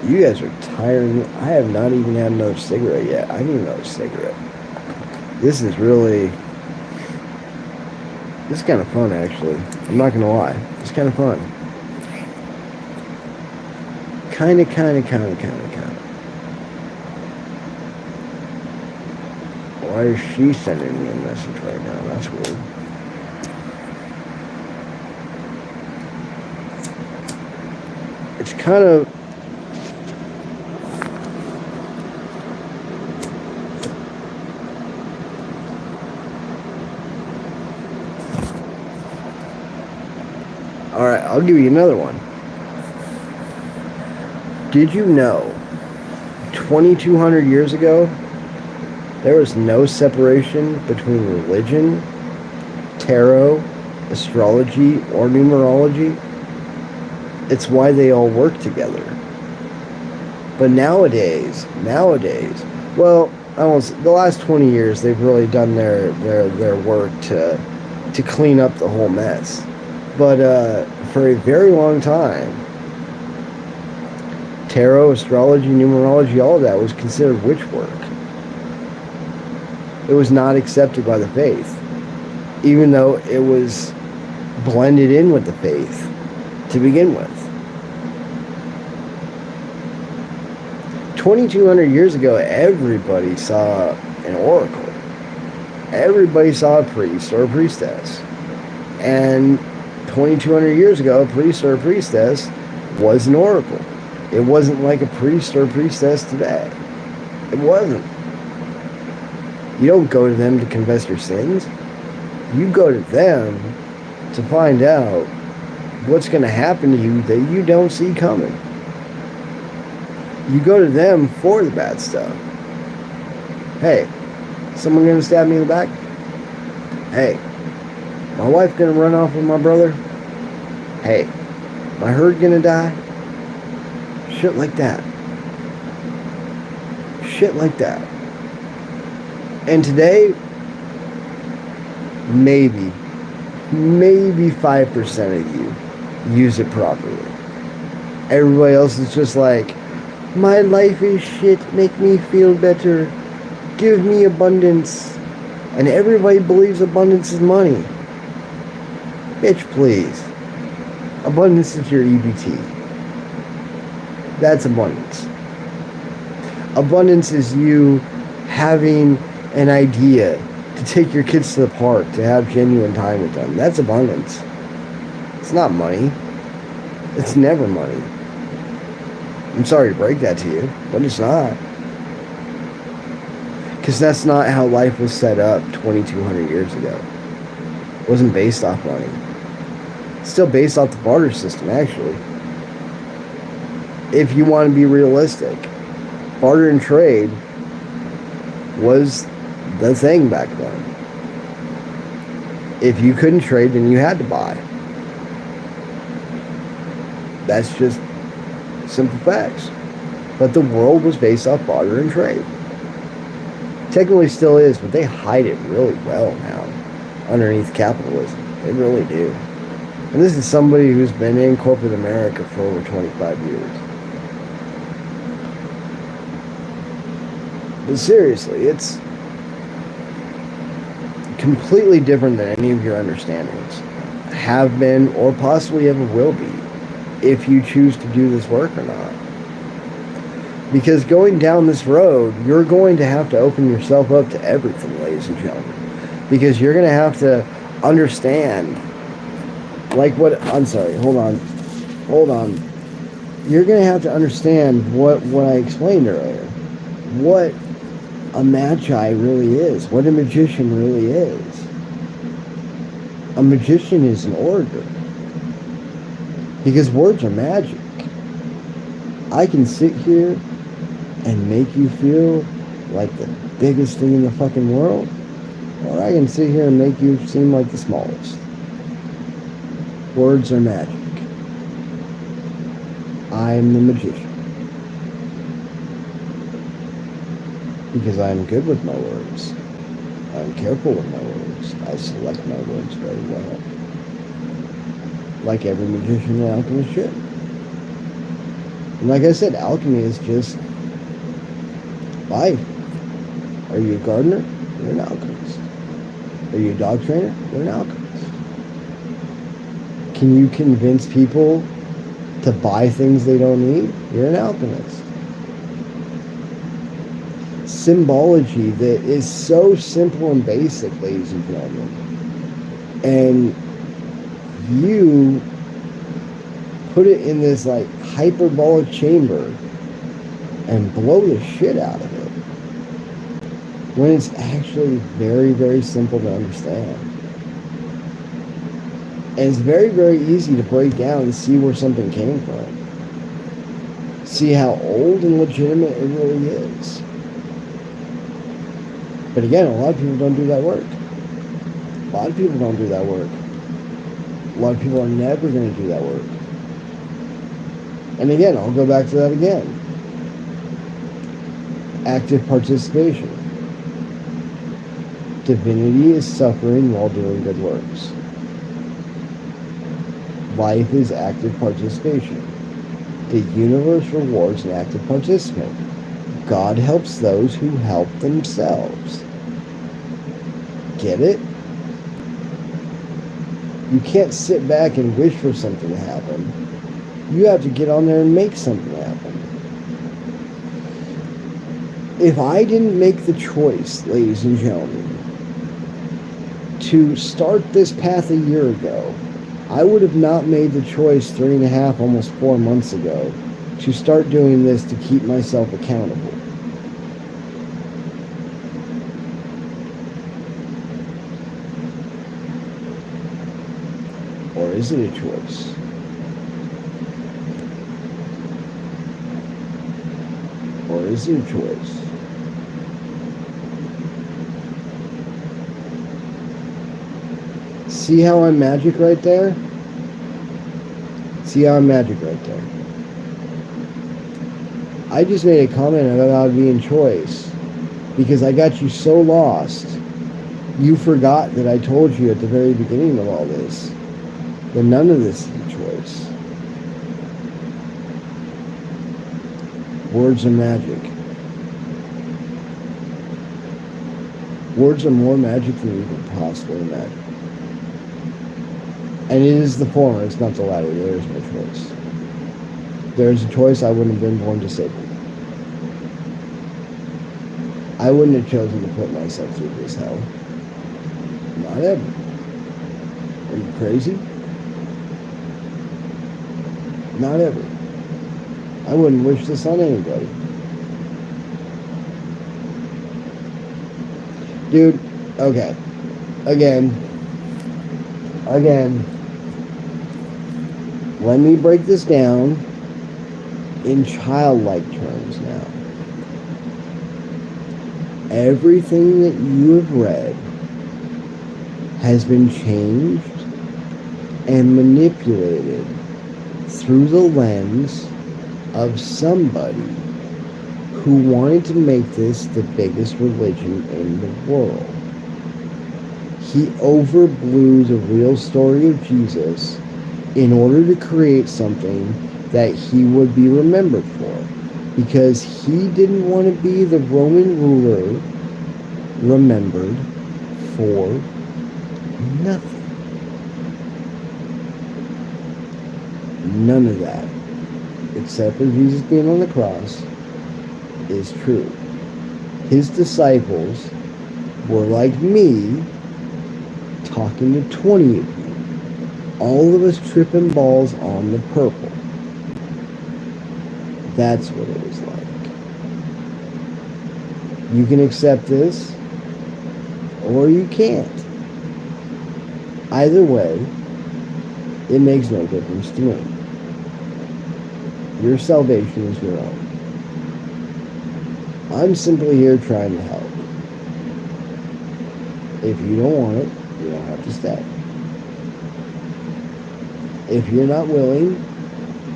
Speaker 1: You guys are tiring me. I have not even had another cigarette yet. I need another cigarette. This is kind of fun, actually. I'm not going to lie. It's kind of fun. Kind of. Why is she sending me a message right now? That's weird. It's kind of... Alright, I'll give you another one. Did you know 2,200 years ago there was no separation between religion, tarot, astrology, or numerology? It's why they all work together. But nowadays, well, the last 20 years, they've really done their work to clean up the whole mess. But for a very long time, tarot, astrology, numerology, all of that was considered witch work. It was not accepted by the faith, even though it was blended in with the faith to begin with. 2,200 years ago, everybody saw an oracle. Everybody saw a priest or a priestess. And 2,200 years ago, a priest or a priestess was an oracle. It wasn't like a priest or a priestess today. It wasn't. You don't go to them to confess your sins. You go to them to find out what's going to happen to you that you don't see coming. You go to them for the bad stuff. Hey, someone going to stab me in the back? Hey, my wife going to run off with my brother? Hey, my herd going to die? Shit like that. Shit like that. And today, maybe 5% of you use it properly. Everybody else is just like, my life is shit, make me feel better, give me abundance. And everybody believes abundance is money. Bitch, please. Abundance is your EBT. That's abundance. Abundance is you having an idea to take your kids to the park, to have genuine time with them. That's abundance. It's not money. It's never money. I'm sorry to break that to you, but it's not. Because that's not how life was set up 2,200 years ago. It wasn't based off money. It's still based off the barter system, actually. If you want to be realistic, barter and trade was the thing back then. If you couldn't trade, then you had to buy. That's just simple facts. But the world was based off barter and trade. Technically still is, but they hide it really well now underneath capitalism. They really do. And this is somebody who's been in corporate America for over 25 years. But seriously, it's completely different than any of your understandings have been or possibly ever will be if you choose to do this work or not. Because going down this road, you're going to have to open yourself up to everything, ladies and gentlemen. Because you're going to have to understand, like what, I'm sorry, hold on. You're going to have to understand what I explained earlier. What a magi really is. What a magician really is. A magician is an orator. Because words are magic. I can sit here and make you feel like the biggest thing in the fucking world, or I can sit here and make you seem like the smallest. Words are magic. I am the magician. Because I am good with my words. I am careful with my words. I select my words very well. Like every magician and alchemist should. And like I said, alchemy is just life. Are you a gardener? You're an alchemist. Are you a dog trainer? You're an alchemist. Can you convince people to buy things they don't need? You're an alchemist. Symbology that is so simple and basic, ladies and gentlemen. And you put it in this like hyperbolic chamber and blow the shit out of it when it's actually very, very simple to understand. And it's very, very easy to break down and see where something came from. See how old and legitimate it really is. But again, a lot of people don't do that work. A lot of people don't do that work. A lot of people are never going to do that work. And again, I'll go back to that again. Active participation. Divinity is suffering while doing good works. Life is active participation. The universe rewards an active participant. God helps those who help themselves. Get it? You can't sit back and wish for something to happen. You have to get on there and make something happen. If I didn't make the choice, ladies and gentlemen, to start this path a year ago, I would have not made the choice 3.5, almost 4 months ago, to start doing this to keep myself accountable. Or is it a choice? Or is it a choice? See how I'm magic right there? See how I'm magic right there? I just made a comment about it being choice because I got you so lost. You forgot that I told you at the very beginning of all this that none of this is a choice. Words are magic. Words are more magic than you could possibly imagine. And it is the former, it's not the latter. There is no choice. There is a choice. I wouldn't have been born disabled. I wouldn't have chosen to put myself through this hell. Not ever. Are you crazy? Not ever. I wouldn't wish this on anybody. Dude, okay. Again. Let me break this down in childlike terms now. Everything that you have read has been changed and manipulated through the lens of somebody who wanted to make this the biggest religion in the world. He overblew the real story of Jesus in order to create something that he would be remembered for, because he didn't want to be the Roman ruler remembered for nothing. None of that, except for Jesus being on the cross, is true. His disciples were like me, talking to 20 of you. All of us tripping balls on the purple. That's what it was like. You can accept this, or you can't. Either way, it makes no difference to me. Your salvation is your own. I'm simply here trying to help. If you don't want it, you don't have to stay. If you're not willing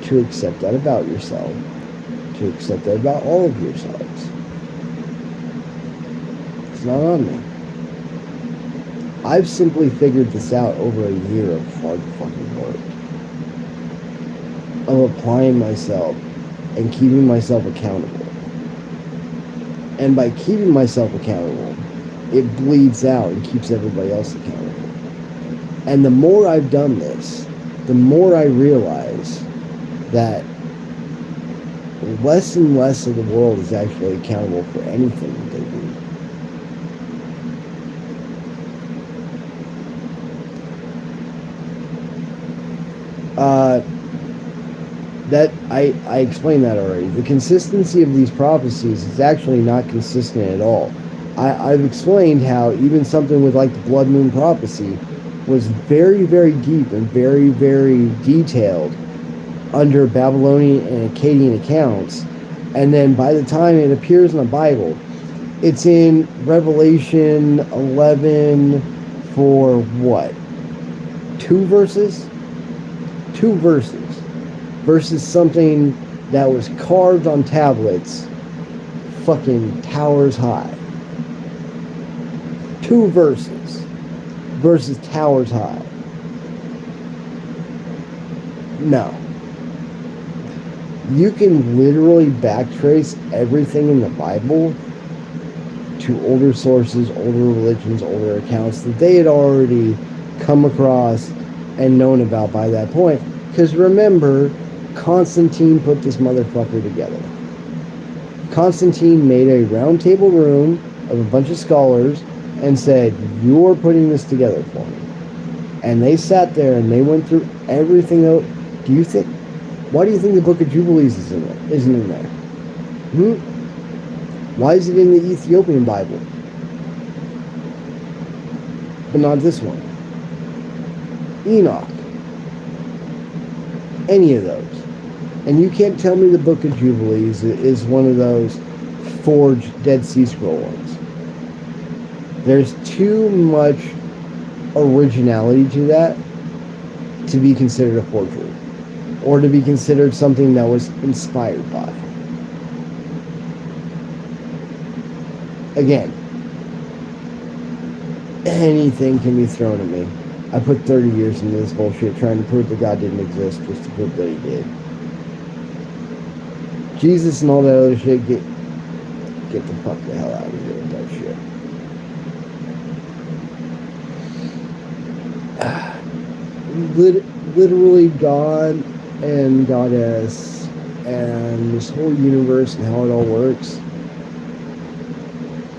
Speaker 1: to accept that about yourself, to accept that about all of yourselves, it's not on me. I've simply figured this out over a year of hard fucking work. Of applying myself and keeping myself accountable. And by keeping myself accountable, it bleeds out and keeps everybody else accountable. And the more I've done this, the more I realize that less and less of the world is actually accountable for anything that they do. That I explained that already. The consistency of these prophecies is actually not consistent at all. I've explained how even something with like the blood moon prophecy was very, very deep and very, very detailed under Babylonian and Akkadian accounts. And then by the time it appears in the Bible, it's in Revelation 11 for what? 2 verses? 2 verses. Versus something that was carved on tablets fucking towers high. 2 verses versus towers high. No. You can literally backtrace everything in the Bible to older sources, older religions, older accounts that they had already come across and known about by that point. Because remember, Constantine put this motherfucker together. Constantine made a round table room of a bunch of scholars and said, "You're putting this together for me." And they sat there and they went through everything out. Why do you think the Book of Jubilees isn't in there? Why is it in the Ethiopian Bible? But not this one. Enoch. Any of those. And you can't tell me the Book of Jubilees is one of those forged Dead Sea Scroll ones. There's too much originality to that to be considered a forgery. Or to be considered something that was inspired by. Again, anything can be thrown at me. I put 30 years into this bullshit trying to prove that God didn't exist just to prove that he did. Jesus and all that other shit, get the fuck the hell out of here with that shit. Literally God and Goddess and this whole universe and how it all works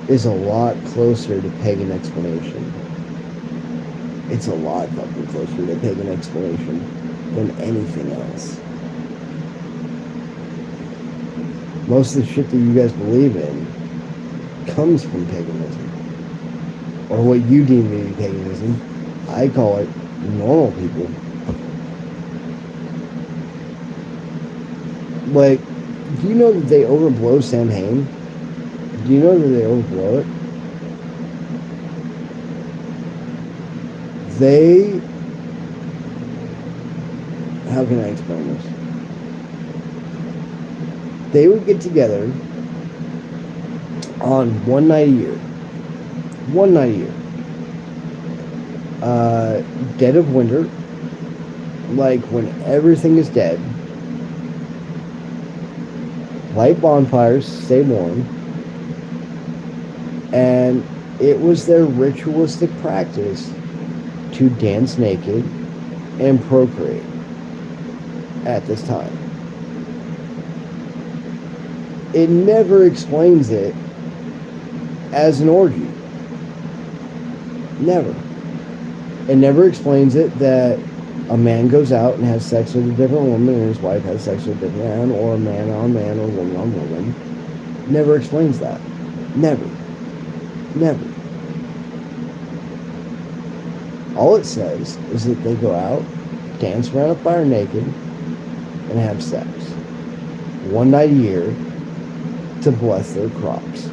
Speaker 1: is a lot closer to pagan explanation. It's a lot fucking closer to pagan explanation than anything else. Most of the shit that you guys believe in comes from paganism. Or what you deem to be paganism. I call it normal people. Like, do you know that they overblow Samhain? Do you know that they overblow it? How can I explain this? They would get together on one night a year. One night a year. Dead of winter. Like when everything is dead. Light bonfires, stay warm. And it was their ritualistic practice to dance naked and procreate at this time. It never explains it as an orgy. Never. It never explains it that a man goes out and has sex with a different woman and his wife has sex with a different man, or a man on man or woman on woman. Never explains that. Never. Never. All it says is that they go out, dance around a fire naked, and have sex. One night a year to bless their crops.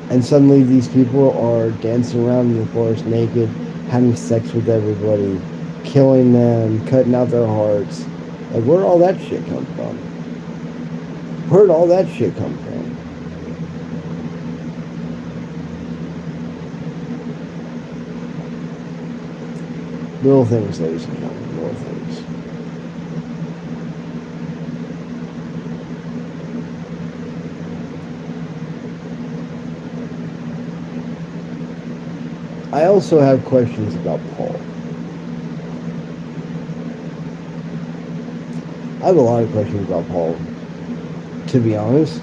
Speaker 1: And suddenly these people are dancing around in the forest naked, having sex with everybody, killing them, cutting out their hearts. Like, where'd all that shit come from? Where'd all that shit come from? Little things, ladies and gentlemen, little things. I also have questions about Paul. I have a lot of questions about Paul, to be honest.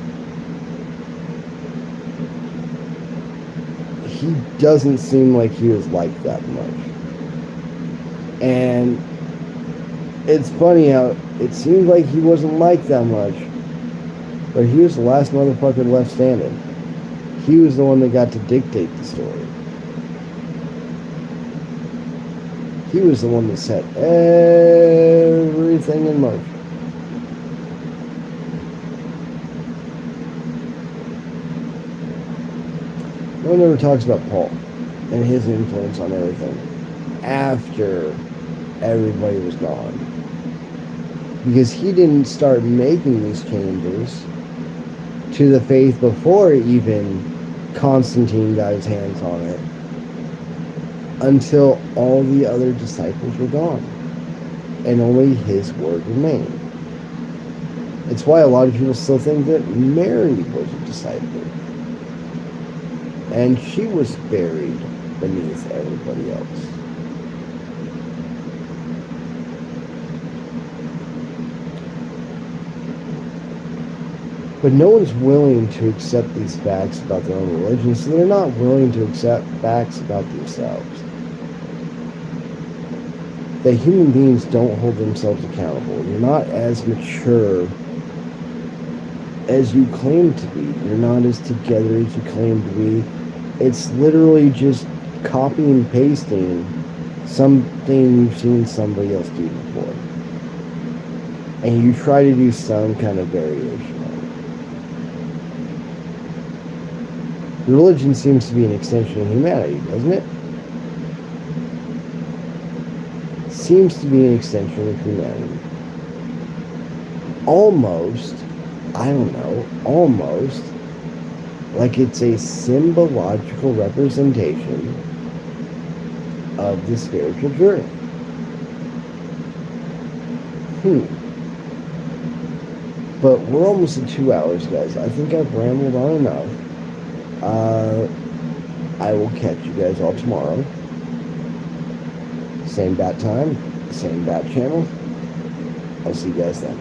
Speaker 1: He doesn't seem like he was liked that much. And it's funny how it seems like he wasn't liked that much, but he was the last motherfucker left standing. He was the one that got to dictate the story. He was the one that set everything in motion. No one ever talks about Paul and his influence on everything after everybody was gone. Because he didn't start making these changes to the faith before even Constantine got his hands on it, until all the other disciples were gone and only his word remained. It's why a lot of people still think that Mary was a disciple, and she was buried beneath everybody else. But no one's willing to accept these facts about their own religion, so they're not willing to accept facts about themselves. That human beings don't hold themselves accountable. You're not as mature as you claim to be. You're not as together as you claim to be. It's literally just copy and pasting something you've seen somebody else do before. And you try to do some kind of variation on it. Religion seems to be an extension of humanity, doesn't it? Seems to be an extension of humanity. Almost, I don't know, almost like it's a symbological representation of the spiritual journey. But we're almost at 2 hours, guys. I think I've rambled on enough. I will catch you guys all tomorrow. Same bat time, same bat channel. I'll see you guys then.